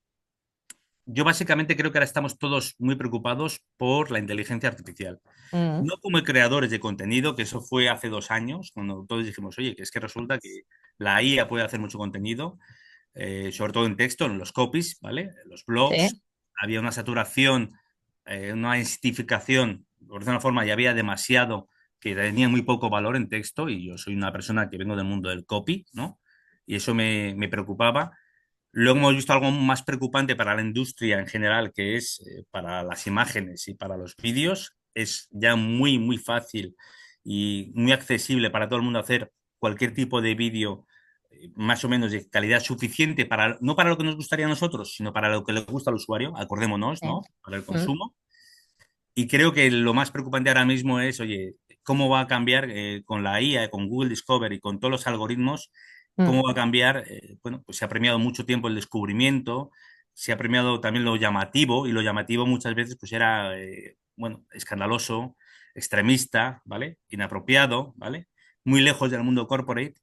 Yo básicamente creo que ahora estamos todos muy preocupados por la inteligencia artificial. Mm, No como creadores de contenido, que eso fue hace 2 años, cuando todos dijimos, oye, que es que resulta que la IA puede hacer mucho contenido, sobre todo en texto, en los copies, ¿vale? En los blogs. sí, Había una saturación, una instificación, por decirlo de una forma, ya había demasiado que tenía muy poco valor en texto y yo soy una persona que vengo del mundo del copy, ¿no? Y eso me preocupaba. Luego hemos visto algo más preocupante para la industria en general, que es para las imágenes y para los vídeos. Es ya muy, muy fácil y muy accesible para todo el mundo hacer cualquier tipo de vídeo más o menos de calidad suficiente para, no para lo que nos gustaría a nosotros, sino para lo que le gusta al usuario, acordémonos, sí. ¿no? Para el Mm, consumo. Y creo que lo más preocupante ahora mismo es, oye, cómo va a cambiar con la IA, con Google Discovery, con todos los algoritmos, mm, cómo va a cambiar. Bueno, pues se ha premiado mucho tiempo el descubrimiento, se ha premiado también lo llamativo, y lo llamativo muchas veces pues era, bueno, escandaloso, extremista, ¿vale? Inapropiado, ¿vale? Muy lejos del mundo corporate.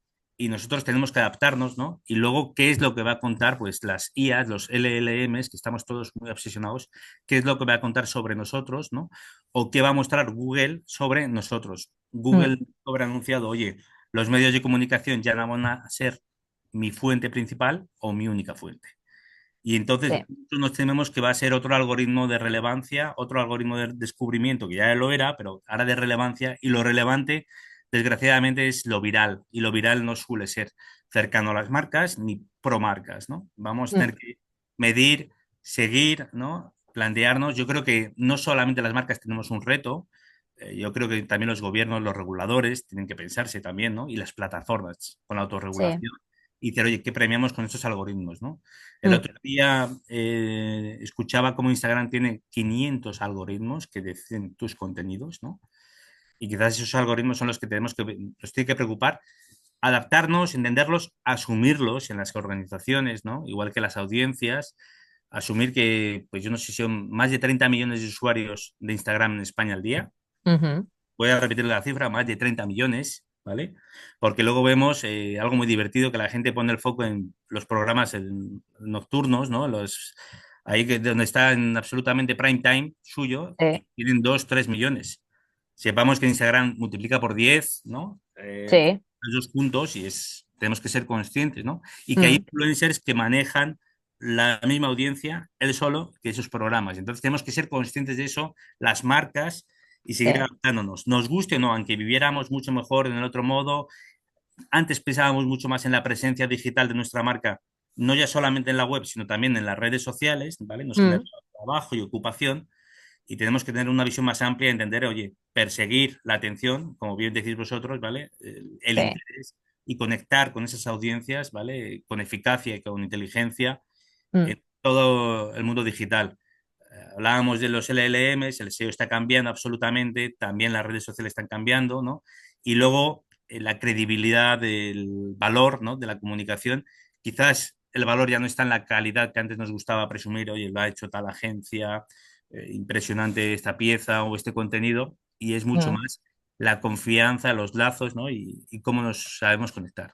Y nosotros tenemos que adaptarnos, ¿no? Y luego, ¿qué es lo que va a contar? Pues las IAs, los LLMs, que estamos todos muy obsesionados, qué es lo que va a contar sobre nosotros, ¿no? O qué va a mostrar Google sobre nosotros. mm, Google habrá anunciado, oye, los medios de comunicación ya no van a ser mi fuente principal o mi única fuente. Y entonces sí, nosotros nos tememos que va a ser otro algoritmo de relevancia, otro algoritmo de descubrimiento, que ya lo era, pero ahora de relevancia, y lo relevante, desgraciadamente, es lo viral, y lo viral no suele ser cercano a las marcas ni pro marcas, ¿no? Vamos a mm, tener que medir, seguir, ¿no? Plantearnos. Yo creo que no solamente las marcas tenemos un reto, yo creo que también los gobiernos, los reguladores tienen que pensarse también, ¿no? Y las plataformas con la sí. autorregulación y decir, oye, ¿qué premiamos con estos algoritmos, ¿no? El Mm, otro día escuchaba cómo Instagram tiene 500 algoritmos que deciden tus contenidos, ¿no? Y quizás esos algoritmos son los que nos tiene que preocupar, adaptarnos, entenderlos, asumirlos en las organizaciones, ¿no? Igual que las audiencias, asumir que, pues yo no sé si son más de 30 millones de usuarios de Instagram en España al día. ujú, Voy a repetir la cifra, más de 30 millones, ¿vale? Porque luego vemos algo muy divertido, que la gente pone el foco en los programas nocturnos, ¿no? Ahí donde está en absolutamente prime time suyo, sí, y tienen 2, 3 millones. Sepamos que Instagram multiplica por 10, ¿no? sí. Los dos puntos tenemos que ser conscientes, ¿no? Y que hay Mm, influencers que manejan la misma audiencia, él solo, que esos programas. Entonces tenemos que ser conscientes de eso, las marcas, y seguir sí, adaptándonos. Nos guste o no, aunque viviéramos mucho mejor en el otro modo, antes pensábamos mucho más en la presencia digital de nuestra marca, no ya solamente en la web, sino también en las redes sociales, ¿vale? Nos genera mm, trabajo y ocupación y tenemos que tener una visión más amplia y entender, oye, perseguir la atención, como bien decís vosotros, ¿vale? El sí, interés y conectar con esas audiencias, ¿vale? Con eficacia y con inteligencia mm, en todo el mundo digital. Hablábamos de los LLMs, el SEO está cambiando absolutamente, también las redes sociales están cambiando, ¿no? Y luego la credibilidad del valor, ¿no? De la comunicación. Quizás el valor ya no está en la calidad que antes nos gustaba presumir, oye, lo ha hecho tal agencia, impresionante esta pieza o este contenido, y es mucho mm. más la confianza, los lazos, ¿no? Y cómo nos sabemos conectar.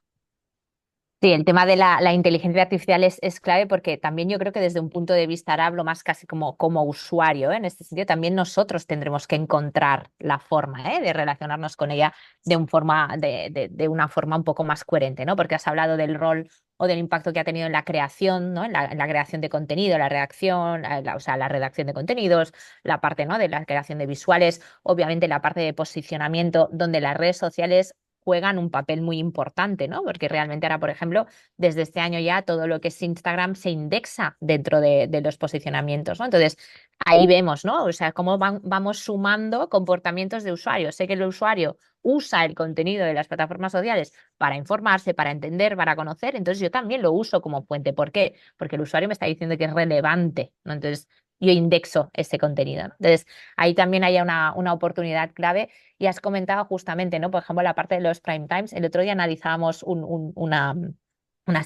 Sí, el tema de la inteligencia artificial es clave porque también yo creo que desde un punto de vista, ahora hablo más casi como usuario, ¿eh? En este sentido, también nosotros tendremos que encontrar la forma, ¿eh? De relacionarnos con ella de una forma un poco más coherente, ¿no? Porque has hablado del rol o del impacto que ha tenido en la creación, ¿no? En la creación de contenido, la redacción, o sea, la redacción de contenidos, la parte, ¿no? De la creación de visuales, obviamente la parte de posicionamiento, donde las redes sociales juegan un papel muy importante, ¿no? Porque realmente ahora, por ejemplo, desde este año ya todo lo que es Instagram se indexa dentro de los posicionamientos, ¿no? Entonces, ahí vemos, ¿no? O sea, cómo vamos sumando comportamientos de usuarios. Sé que el usuario usa el contenido de las plataformas sociales para informarse, para entender, para conocer, entonces yo también lo uso como fuente. ¿Por qué? Porque el usuario me está diciendo que es relevante, ¿no? Entonces, yo indexo ese contenido, ¿no? Entonces, ahí también hay una oportunidad clave y has comentado justamente, ¿no? Por ejemplo, la parte de los prime times. El otro día analizábamos una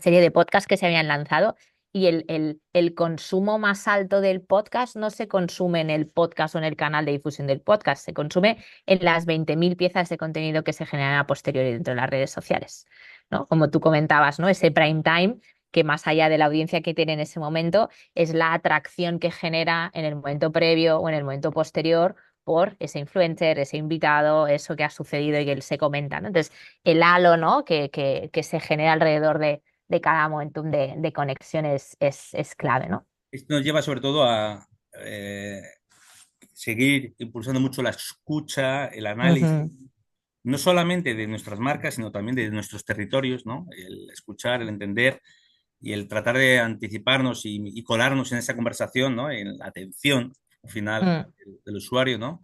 serie de podcasts que se habían lanzado y el consumo más alto del podcast no se consume en el podcast o en el canal de difusión del podcast, se consume en las 20.000 piezas de contenido que se generan a posteriori dentro de las redes sociales, ¿no? Como tú comentabas, ¿no? Ese prime time que más allá de la audiencia que tiene en ese momento, es la atracción que genera en el momento previo o en el momento posterior por ese influencer, ese invitado, eso que ha sucedido y que él se comenta, ¿no? Entonces, el halo, ¿no? que se genera alrededor de cada momentum de conexión es clave, ¿no? Esto nos lleva sobre todo a seguir impulsando mucho la escucha, el análisis, Ujú, no solamente de nuestras marcas, sino también de nuestros territorios, ¿no? El escuchar, el entender y el tratar de anticiparnos y colarnos en esa conversación, ¿no? En la atención final mm. del usuario, ¿no?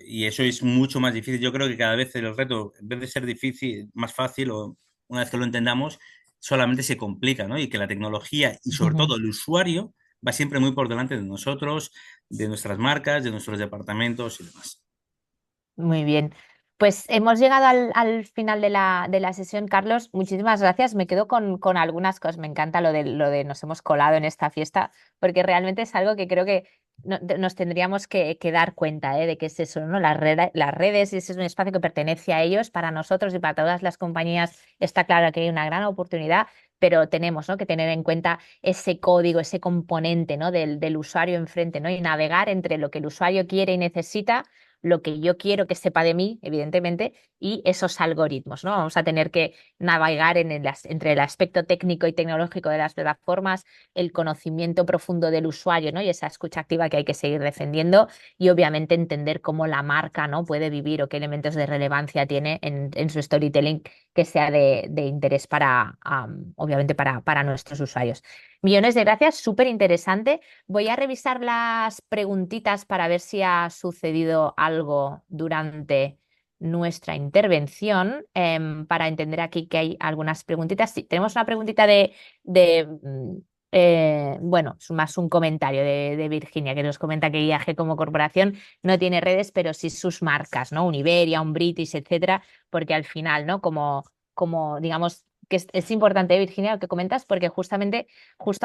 Y eso es mucho más difícil. Yo creo que cada vez el reto, en vez de ser difícil, más fácil, o una vez que lo entendamos, solamente se complica, ¿no? Y que la tecnología y sobre Ujú. todo el usuario va siempre muy por delante de nosotros, de nuestras marcas, de nuestros departamentos y demás. Muy bien. Pues hemos llegado al final de la sesión, Carlos. Muchísimas gracias. Me quedo con algunas cosas. Me encanta lo de nos hemos colado en esta fiesta, porque realmente es algo que creo que nos tendríamos que dar cuenta, de que es eso, ¿no? Las redes, ese es un espacio que pertenece a ellos, para nosotros y para todas las compañías. Está claro que hay una gran oportunidad, pero tenemos, ¿no? que tener en cuenta ese código, ese componente, ¿no? del usuario enfrente, ¿no? Y navegar entre lo que el usuario quiere y necesita, lo que yo quiero que sepa de mí, evidentemente, y esos algoritmos, ¿no? Vamos a tener que navegar entre el aspecto técnico y tecnológico de las plataformas, el conocimiento profundo del usuario, ¿no? Y esa escucha activa que hay que seguir defendiendo y obviamente entender cómo la marca, ¿no? puede vivir o qué elementos de relevancia tiene en su storytelling que sea de interés obviamente, para nuestros usuarios. Millones de gracias, súper interesante. Voy a revisar las preguntitas para ver si ha sucedido algo durante nuestra intervención, para entender aquí que hay algunas preguntitas. Sí, tenemos una preguntita bueno, es más un comentario de Virginia, que nos comenta que IAG como corporación no tiene redes, pero sí sus marcas, ¿no? Un Iberia, un British, etcétera, porque al final, ¿no? Como digamos, que es importante, Virginia, lo que comentas, porque justo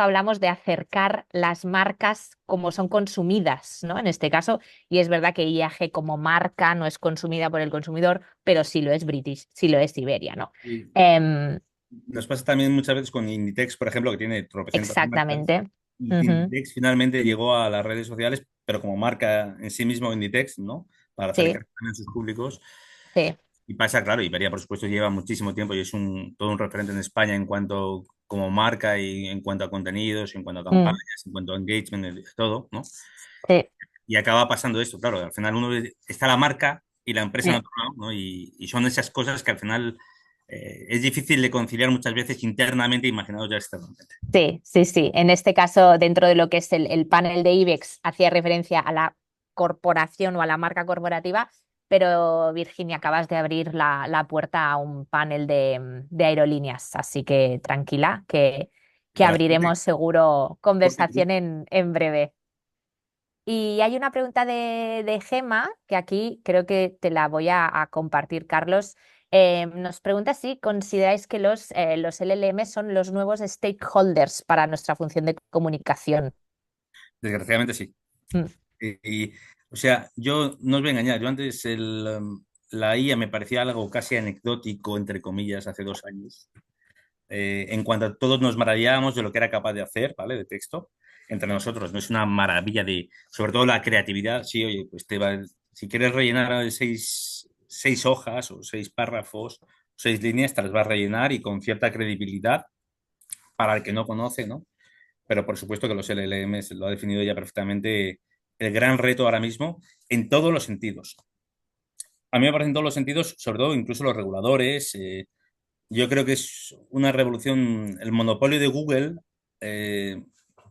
hablamos de acercar las marcas como son consumidas, ¿no? En este caso, y es verdad que IAG como marca no es consumida por el consumidor, pero sí lo es British, sí lo es Iberia, ¿no? Y Em, nos pasa también muchas veces con Inditex, por ejemplo, que tiene tropecientas marcas, exactamente. y que Ujú. Inditex finalmente llegó a las redes sociales, pero como marca en sí mismo Inditex, ¿no? Para Sí, acercar también a sus públicos. sí. Y pasa, claro, Iberia, por supuesto, lleva muchísimo tiempo y es todo un referente en España en cuanto como marca y en cuanto a contenidos, en cuanto a Mm, campañas, en cuanto a engagement, todo, ¿no? sí. Y acaba pasando esto, claro, al final está la marca y la empresa en Sí. otro lado, ¿no? Y son esas cosas que al final es difícil de conciliar muchas veces internamente, imaginados ya externamente. Sí, sí, sí. En este caso, dentro de lo que es el panel de IBEX, hacía referencia a la corporación o a la marca corporativa, pero Virginia, acabas de abrir la puerta a un panel de aerolíneas, así que tranquila, que Para la siguiente, abriremos seguro porque conversación en breve. Y hay una pregunta de Gema, que aquí creo que te la voy a compartir, Carlos. Nos pregunta si consideráis que los LLM son los nuevos stakeholders para nuestra función de comunicación. desgraciadamente sí. Mm, O sea, yo no os voy a engañar, yo antes la IA me parecía algo casi anecdótico, entre comillas, hace 2 años. En cuanto a todos nos maravillábamos de lo que era capaz de hacer, ¿vale? De texto, entre nosotros, no es una maravilla de, sobre todo la creatividad, sí, oye, pues si quieres rellenar seis hojas o seis párrafos, seis líneas, te las vas a rellenar y con cierta credibilidad para el que no conoce, ¿no? Pero por supuesto que los LLMs lo ha definido ya perfectamente el gran reto ahora mismo en todos los sentidos. A mí me parece en todos los sentidos, sobre todo incluso los reguladores. Yo creo que es una revolución. El monopolio de Google eh,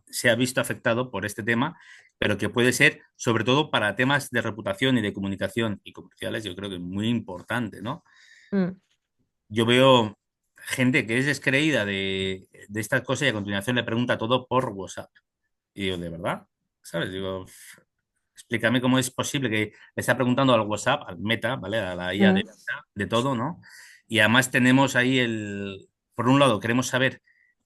se ha visto afectado por este tema, pero que puede ser, sobre todo para temas de reputación y de comunicación y comerciales, yo creo que es muy importante, ¿no? Mm, Yo veo gente que es descreída de estas cosas y a continuación le pregunta todo por WhatsApp. Y digo, ¿de verdad? ¿Sabes? Digo, explícame cómo es posible que le está preguntando al WhatsApp, al Meta, ¿vale? A la IA mm, de todo, ¿no? Y además tenemos ahí por un lado, queremos saber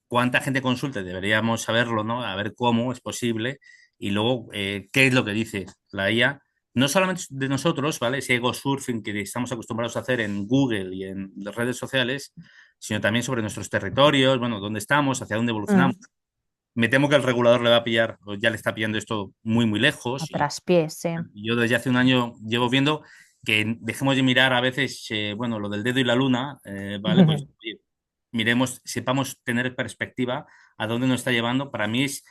cuánta gente consulta, deberíamos saberlo, ¿no? A ver cómo es posible. Y luego, qué es lo que dice la IA. No solamente de nosotros, ¿vale? Ese ego surfing que estamos acostumbrados a hacer en Google y en las redes sociales, sino también sobre nuestros territorios, bueno, dónde estamos, hacia dónde evolucionamos. mm. Me temo que el regulador le va a pillar, o ya le está pillando esto muy, muy A lejos. Y traspiés, sí. yo desde hace un año llevo viendo que dejemos de mirar a veces, bueno, lo del dedo y la luna, ¿vale? Pues oye, miremos, sepamos tener perspectiva a dónde nos está llevando. Para mí es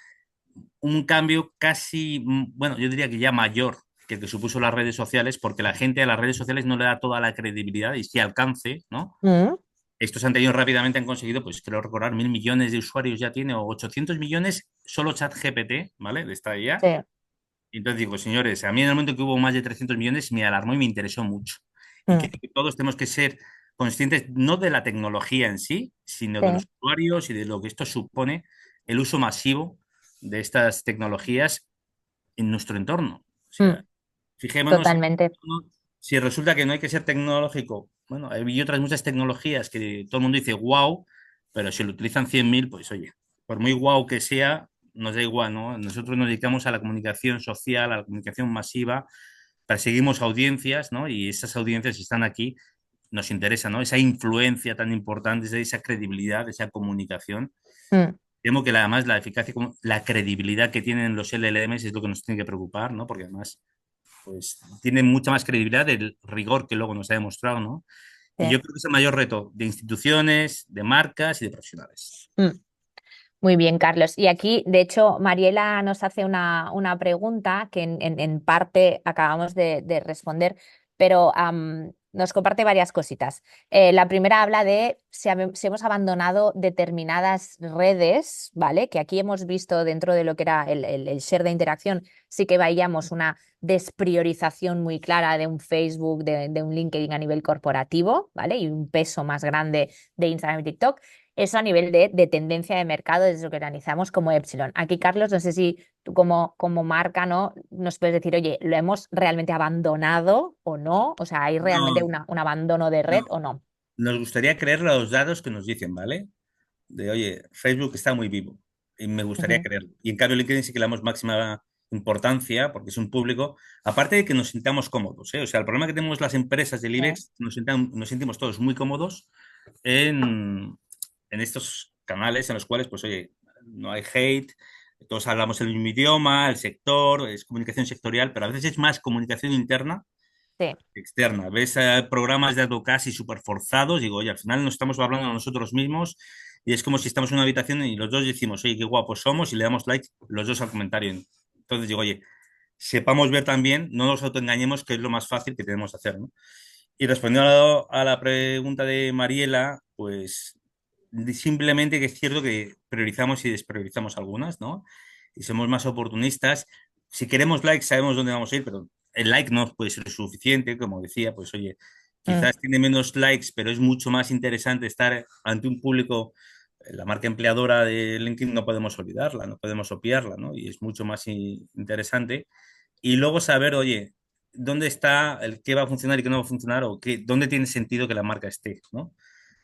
un cambio casi, bueno, yo diría que ya mayor que el que supuso las redes sociales, porque la gente a las redes sociales no le da toda la credibilidad y sí alcance, ¿no? Mm, Estos han tenido rápidamente, han conseguido, pues creo recordar, 1.000 millones de usuarios ya tiene, o 800 millones solo ChatGPT, ¿vale? De esta IA. sí, Y entonces digo, señores, a mí en el momento que hubo más de 300 millones me alarmó y me interesó mucho. Y mm, creo que todos tenemos que ser conscientes no de la tecnología en sí, sino de sí, los usuarios y de lo que esto supone el uso masivo de estas tecnologías en nuestro entorno. O mm, sea, fijémonos totalmente. si resulta que no hay que ser tecnológico. Bueno, hay otras muchas tecnologías que todo el mundo dice wow, pero si lo utilizan 100.000, pues oye, por muy wow que sea, nos da igual, ¿no? Nosotros nos dedicamos a la comunicación social, a la comunicación masiva, perseguimos audiencias, ¿no? Y esas audiencias si están aquí, nos interesa, ¿no? Esa influencia tan importante, esa credibilidad, esa comunicación. Mm, Temo que además la eficacia, la credibilidad que tienen los LLMs es lo que nos tiene que preocupar, ¿no? Porque además pues tiene mucha más credibilidad del rigor que luego nos ha demostrado, ¿no? Y sí. yo creo que es el mayor reto de instituciones, de marcas y de profesionales. Mm. Muy bien, Carlos. Y aquí, de hecho, Mariela nos hace una pregunta que en parte acabamos de responder, pero nos comparte varias cositas. La primera habla de si hemos abandonado determinadas redes, ¿vale? Que aquí hemos visto dentro de lo que era el share de interacción, sí que veíamos una despriorización muy clara de un Facebook, de un LinkedIn a nivel corporativo, ¿vale? Y un peso más grande de Instagram y TikTok. Eso a nivel de tendencia de mercado desde lo que organizamos como Epsilon. Aquí, Carlos, no sé si tú como marca, ¿no? Nos puedes decir, oye, ¿lo hemos realmente abandonado o no? O sea, ¿hay realmente No, un abandono de red no. o no? Nos gustaría creer los datos que nos dicen, ¿vale? De, oye, Facebook está muy vivo y me gustaría Ujú, creerlo. Y en cambio, LinkedIn sí que le damos máxima importancia porque es un público, aparte de que nos sintamos cómodos, ¿eh? O sea, el problema que tenemos las empresas del sí, IBEX, nos sentimos todos muy cómodos en estos canales en los cuales, pues, oye, no hay hate, todos hablamos el mismo idioma, el sector, es comunicación sectorial, pero a veces es más comunicación interna sí, que externa. Ves programas de advocacy súper forzados, digo, oye, al final nos estamos hablando a nosotros mismos y es como si estamos en una habitación y los dos decimos, oye, qué guapos somos y le damos like los dos al comentario. Entonces digo, oye, sepamos ver también, no nos autoengañemos, que es lo más fácil que tenemos que hacer, ¿no? Y respondiendo a la pregunta de Mariela, pues simplemente que es cierto que priorizamos y despriorizamos algunas, ¿no? Y somos más oportunistas. Si queremos likes, sabemos dónde vamos a ir, pero el like no puede ser suficiente, como decía, pues oye, mm, quizás tiene menos likes, pero es mucho más interesante estar ante un público. La marca empleadora de LinkedIn no podemos olvidarla, no podemos obviarla, ¿no? Y es mucho más interesante. Y luego saber, oye, dónde está el qué va a funcionar y qué no va a funcionar, o qué, dónde tiene sentido que la marca esté, ¿no?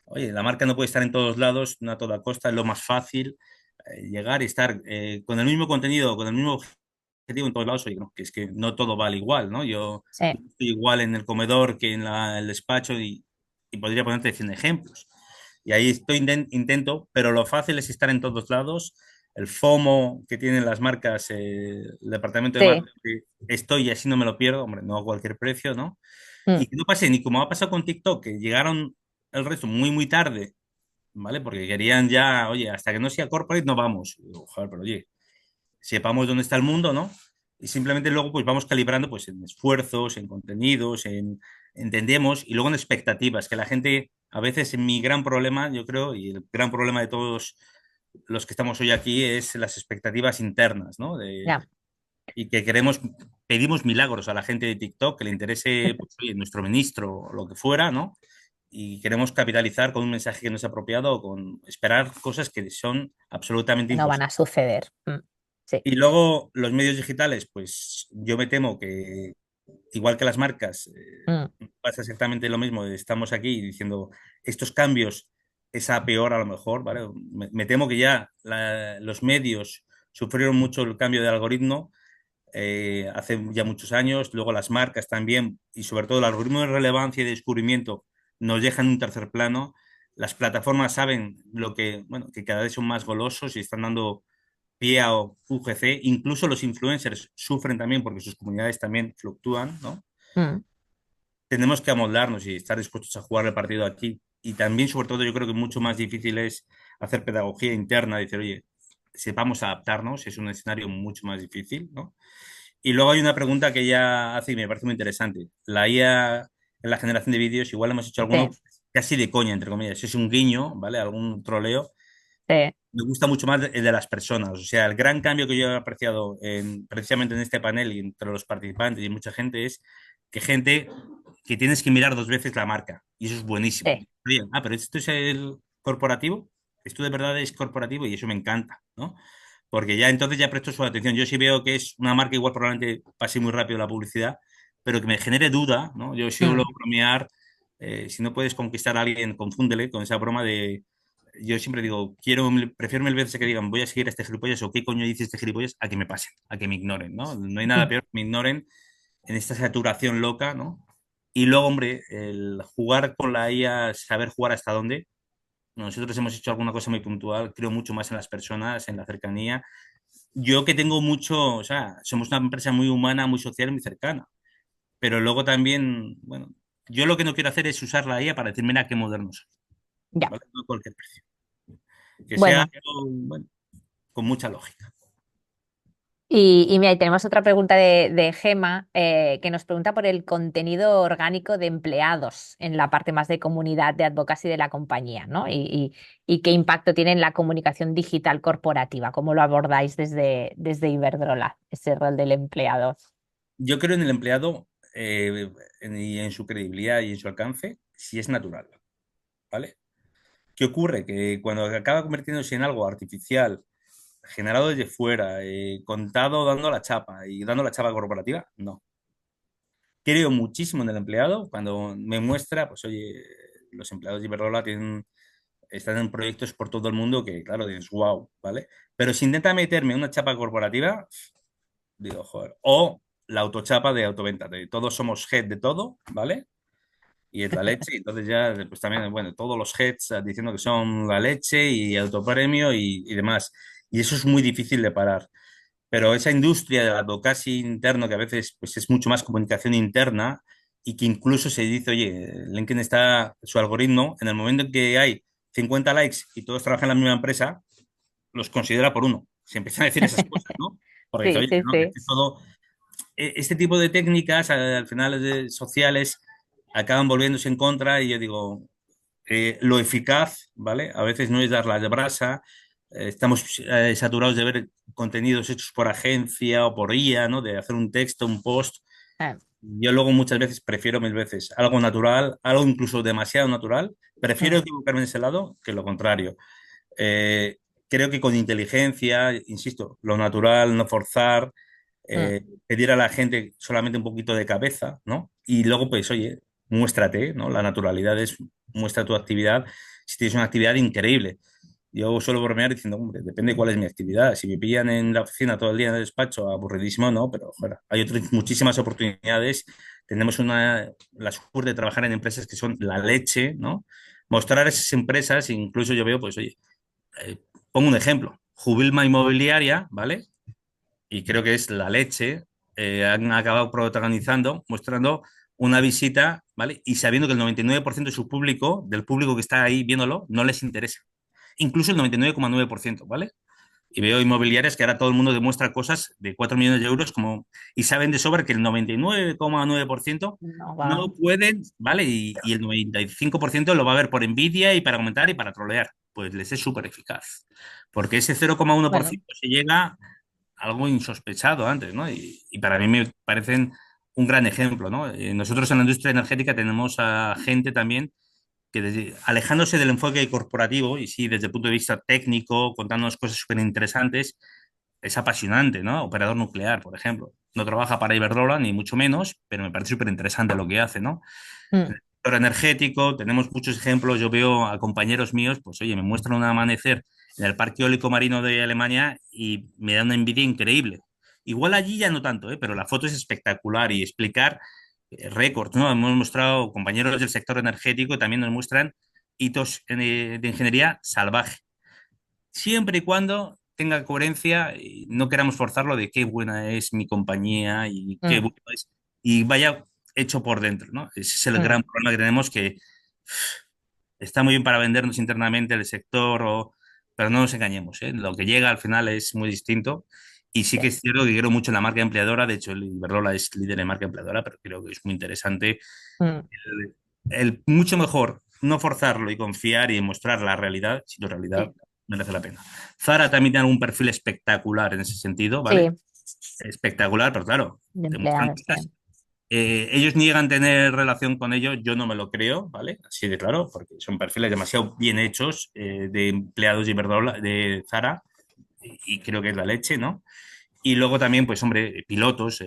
Oye, la marca no puede estar en todos lados, no a toda costa, es lo más fácil llegar y estar con el mismo contenido, con el mismo objetivo en todos lados. Oye, no, que es que no todo vale igual, ¿no? Yo sí, no estoy igual en el comedor que en el despacho y podría ponerte 100 ejemplos. Y ahí intento, pero lo fácil es estar en todos lados. El FOMO que tienen las marcas, el departamento de Sí. marketing, estoy y así no me lo pierdo, hombre, no a cualquier precio, ¿no? Mm. Y que no pase ni como ha pasado con TikTok, que llegaron el resto muy, muy tarde, ¿vale? Porque querían ya, oye, hasta que no sea corporate no vamos. Y digo, joder, pero oye, sepamos dónde está el mundo, ¿no? Y simplemente luego pues vamos calibrando pues en esfuerzos, en contenidos, en entendemos y luego en expectativas, que la gente a veces mi gran problema, yo creo, y el gran problema de todos los que estamos hoy aquí es las expectativas internas, ¿no? Ya. Y que pedimos milagros a la gente de TikTok, que le interese pues, oye, nuestro ministro o lo que fuera, ¿no? Y queremos capitalizar con un mensaje que no es apropiado o con esperar cosas que son absolutamente No van imposibles. a suceder. Sí. Y luego los medios digitales, pues yo me temo que, igual que las marcas, Mm. pasa exactamente lo mismo. Estamos aquí diciendo estos cambios es a peor a lo mejor, ¿vale? Me temo que ya los medios sufrieron mucho el cambio de algoritmo hace ya muchos años, luego las marcas también, y sobre todo el algoritmo de relevancia y de descubrimiento nos dejan en un tercer plano. Las plataformas saben lo que, bueno, que cada vez son más golosos y están dando pie a UGC. Incluso los influencers sufren también porque sus comunidades también fluctúan, ¿no? Mm. Tenemos que amoldarnos y estar dispuestos a jugar el partido aquí. Y también, sobre todo, yo creo que mucho más difícil es hacer pedagogía interna, decir, oye, sepamos adaptarnos, es un escenario mucho más difícil, ¿no? Y luego hay una pregunta que ella hace y me parece muy interesante. La IA en la generación de vídeos, igual hemos hecho Sí, alguno casi de coña, entre comillas. Es un guiño, ¿vale? Algún troleo. sí. Me gusta mucho más el de las personas. O sea, el gran cambio que yo he apreciado precisamente en este panel y entre los participantes y mucha gente es que gente que tienes que mirar dos veces la marca. Y eso es buenísimo. Sí. Oye, pero esto es el corporativo. Esto de verdad es corporativo y eso me encanta, ¿no? Porque ya entonces ya presto su atención. Yo sí veo que es una marca, igual probablemente pase muy rápido la publicidad, pero que me genere duda, ¿no? Yo suelo Mm. bromear, si no puedes conquistar a alguien, confúndele con esa broma de, yo siempre digo, prefiero mil veces que digan, voy a seguir a este gilipollas o qué coño dice este gilipollas, a que me pasen, a que me ignoren, ¿no? No hay nada Mm. peor que me ignoren en esta saturación loca, ¿no? Y luego, hombre, el jugar con la IA, saber jugar hasta dónde. Nosotros hemos hecho alguna cosa muy puntual, creo mucho más en las personas, en la cercanía. Yo que tengo mucho, o sea, somos una empresa muy humana, muy social, muy cercana, pero luego también, bueno, yo lo que no quiero hacer es usar la IA para decir, mira qué modernos soy, Ya. ¿vale? No a cualquier precio. Que sea Bueno. algo, bueno, con mucha lógica. Y mira, y tenemos otra pregunta de Gema que nos pregunta por el contenido orgánico de empleados en la parte más de comunidad de advocacy de la compañía, ¿no? Y qué impacto tiene en la comunicación digital corporativa. ¿Cómo lo abordáis desde Iberdrola, ese rol del empleado? Yo creo en el empleado y en su credibilidad y en su alcance, si es natural, ¿vale? ¿Qué ocurre? Que cuando acaba convirtiéndose en algo artificial, generado desde fuera, contado dando la chapa y dando la chapa corporativa, no. Creo muchísimo en el empleado cuando me muestra, pues oye, los empleados de Iberdrola están en proyectos por todo el mundo que, claro, dices, wow, ¿vale? Pero si intenta meterme una chapa corporativa, digo, joder, o la autochapa de autoventa, de todos somos head de todo, ¿vale? Y es la leche, y entonces ya, pues también, bueno, todos los heads diciendo que son la leche y autopremio y demás. Y eso es muy difícil de parar. Pero esa industria del advocacy interno, que a veces pues, es mucho más comunicación interna y que incluso se dice, oye, LinkedIn está, su algoritmo, en el momento en que hay 50 likes y todos trabajan en la misma empresa, los considera por uno. Se empiezan a decir esas cosas, ¿no? Porque dice, Sí, oye, sí, no, sí. este todo, este tipo de técnicas al final sociales acaban volviéndose en contra y yo digo, lo eficaz, ¿vale? A veces no es dar la de brasa. Estamos saturados de ver contenidos hechos por agencia o por IA, ¿no? De hacer un texto, un post. Eh, Yo luego muchas veces prefiero mil veces algo natural, algo incluso demasiado natural. Prefiero mm, equivocarme en ese lado que lo contrario. Eh, Creo que con inteligencia, insisto, lo natural, no forzar, mm. pedir a la gente solamente un poquito de cabeza, ¿no? Y luego, pues, oye, muéstrate, ¿no? La naturalidad es, muestra tu actividad. Si tienes una actividad increíble. Yo suelo bromear diciendo, hombre, depende de cuál es mi actividad. Si me pillan en la oficina todo el día en el despacho, aburridísimo, no, pero joder, hay otras muchísimas oportunidades. Tenemos la suerte de trabajar en empresas que son la leche, ¿no? mostrar a esas empresas, incluso yo veo, pues oye, eh, pongo un ejemplo, Jubilma Inmobiliaria, ¿vale? Y creo que es la leche, han acabado protagonizando, mostrando una visita, ¿vale? Y sabiendo que el 99% de su público, del público que está ahí viéndolo, no les interesa. Incluso el 99,9%, ¿vale? Y veo inmobiliarias que ahora todo el mundo demuestra cosas de 4 millones de euros como, y saben de sobra que el 99,9% No va. no pueden, ¿vale? Y el 95% lo va a ver por envidia y para comentar y para trolear. Pues les es súper eficaz. Porque ese Bueno, 0,1% se llega algo insospechado antes, ¿no? Y para mí me parecen un gran ejemplo, ¿no? Nosotros en la industria energética tenemos a gente también que alejándose del enfoque corporativo y sí, desde el punto de vista técnico, contándonos cosas súper interesantes, es apasionante, ¿no? Operador nuclear, por ejemplo. No trabaja para Iberdrola, ni mucho menos, pero me parece súper interesante lo que hace, ¿no? En mm, el sector energético tenemos muchos ejemplos. Yo veo a compañeros míos, pues oye, me muestran un amanecer en el Parque Eólico Marino de Alemania y me da una envidia increíble. Igual allí ya no tanto, ¿eh? Pero la foto es espectacular y explicar récords, ¿no? Hemos mostrado, compañeros del sector energético también nos muestran hitos de ingeniería salvaje, siempre y cuando tenga coherencia y no queramos forzarlo de qué buena es mi compañía y qué mm, bueno es, y vaya hecho por dentro, ¿no? Ese es el mm, gran problema que tenemos, que está muy bien para vendernos internamente el sector, pero no nos engañemos, ¿eh? Lo que llega al final es muy distinto. Y sí que sí, es cierto que quiero mucho en la marca empleadora. De hecho, el Iberdrola es líder en marca empleadora, pero creo que es muy interesante mm, mucho mejor no forzarlo y confiar y mostrar la realidad, si tu realidad sí, merece la pena. Zara también tiene un perfil espectacular en ese sentido, ¿vale? sí, Espectacular, pero claro, de te muestran empleados, cosas. Ellos niegan tener relación con ellos, yo no me lo creo, ¿vale? Así de claro, porque son perfiles demasiado bien hechos de empleados de Iberdrola, de Zara, y creo que es la leche, ¿no? Y luego también, pues hombre, pilotos,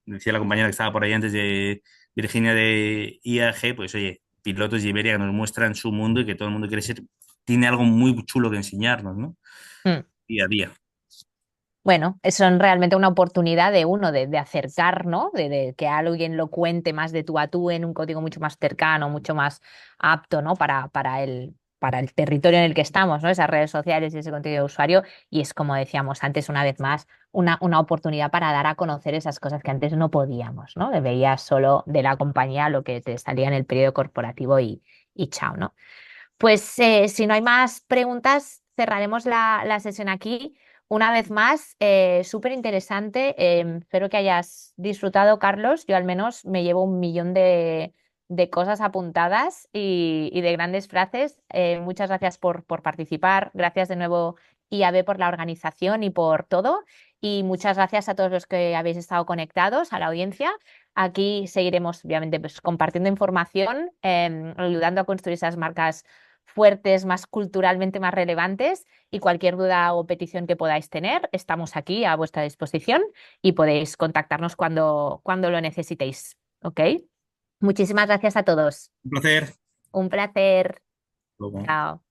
decía la compañera que estaba por ahí antes de Virginia de IAG, pues oye, pilotos de Iberia que nos muestran su mundo y que todo el mundo quiere ser, tiene algo muy chulo que enseñarnos, ¿no? mm. Día a día. Bueno, son realmente una oportunidad de uno, de acercar, ¿no? De que alguien lo cuente más de tú a tú en un código mucho más cercano, mucho más apto, ¿no? Para el territorio en el que estamos, ¿no? Esas redes sociales y ese contenido de usuario. Y es como decíamos antes, una vez más, una oportunidad para dar a conocer esas cosas que antes no podíamos, ¿no? Que veías solo de la compañía lo que te salía en el periodo corporativo y chao, ¿no? Pues si no hay más preguntas, cerraremos la sesión aquí. Una vez más, súper interesante. Espero que hayas disfrutado, Carlos. Yo al menos me llevo un millón de cosas apuntadas y de grandes frases. Muchas gracias por participar. Gracias de nuevo, IAB, por la organización y por todo. Y muchas gracias a todos los que habéis estado conectados, a la audiencia. Aquí seguiremos, obviamente, pues, compartiendo información, ayudando a construir esas marcas fuertes, más culturalmente más relevantes, y cualquier duda o petición que podáis tener, estamos aquí a vuestra disposición y podéis contactarnos cuando lo necesitéis. ¿Ok? Muchísimas gracias a todos. Un placer. Un placer. Luego. Chao.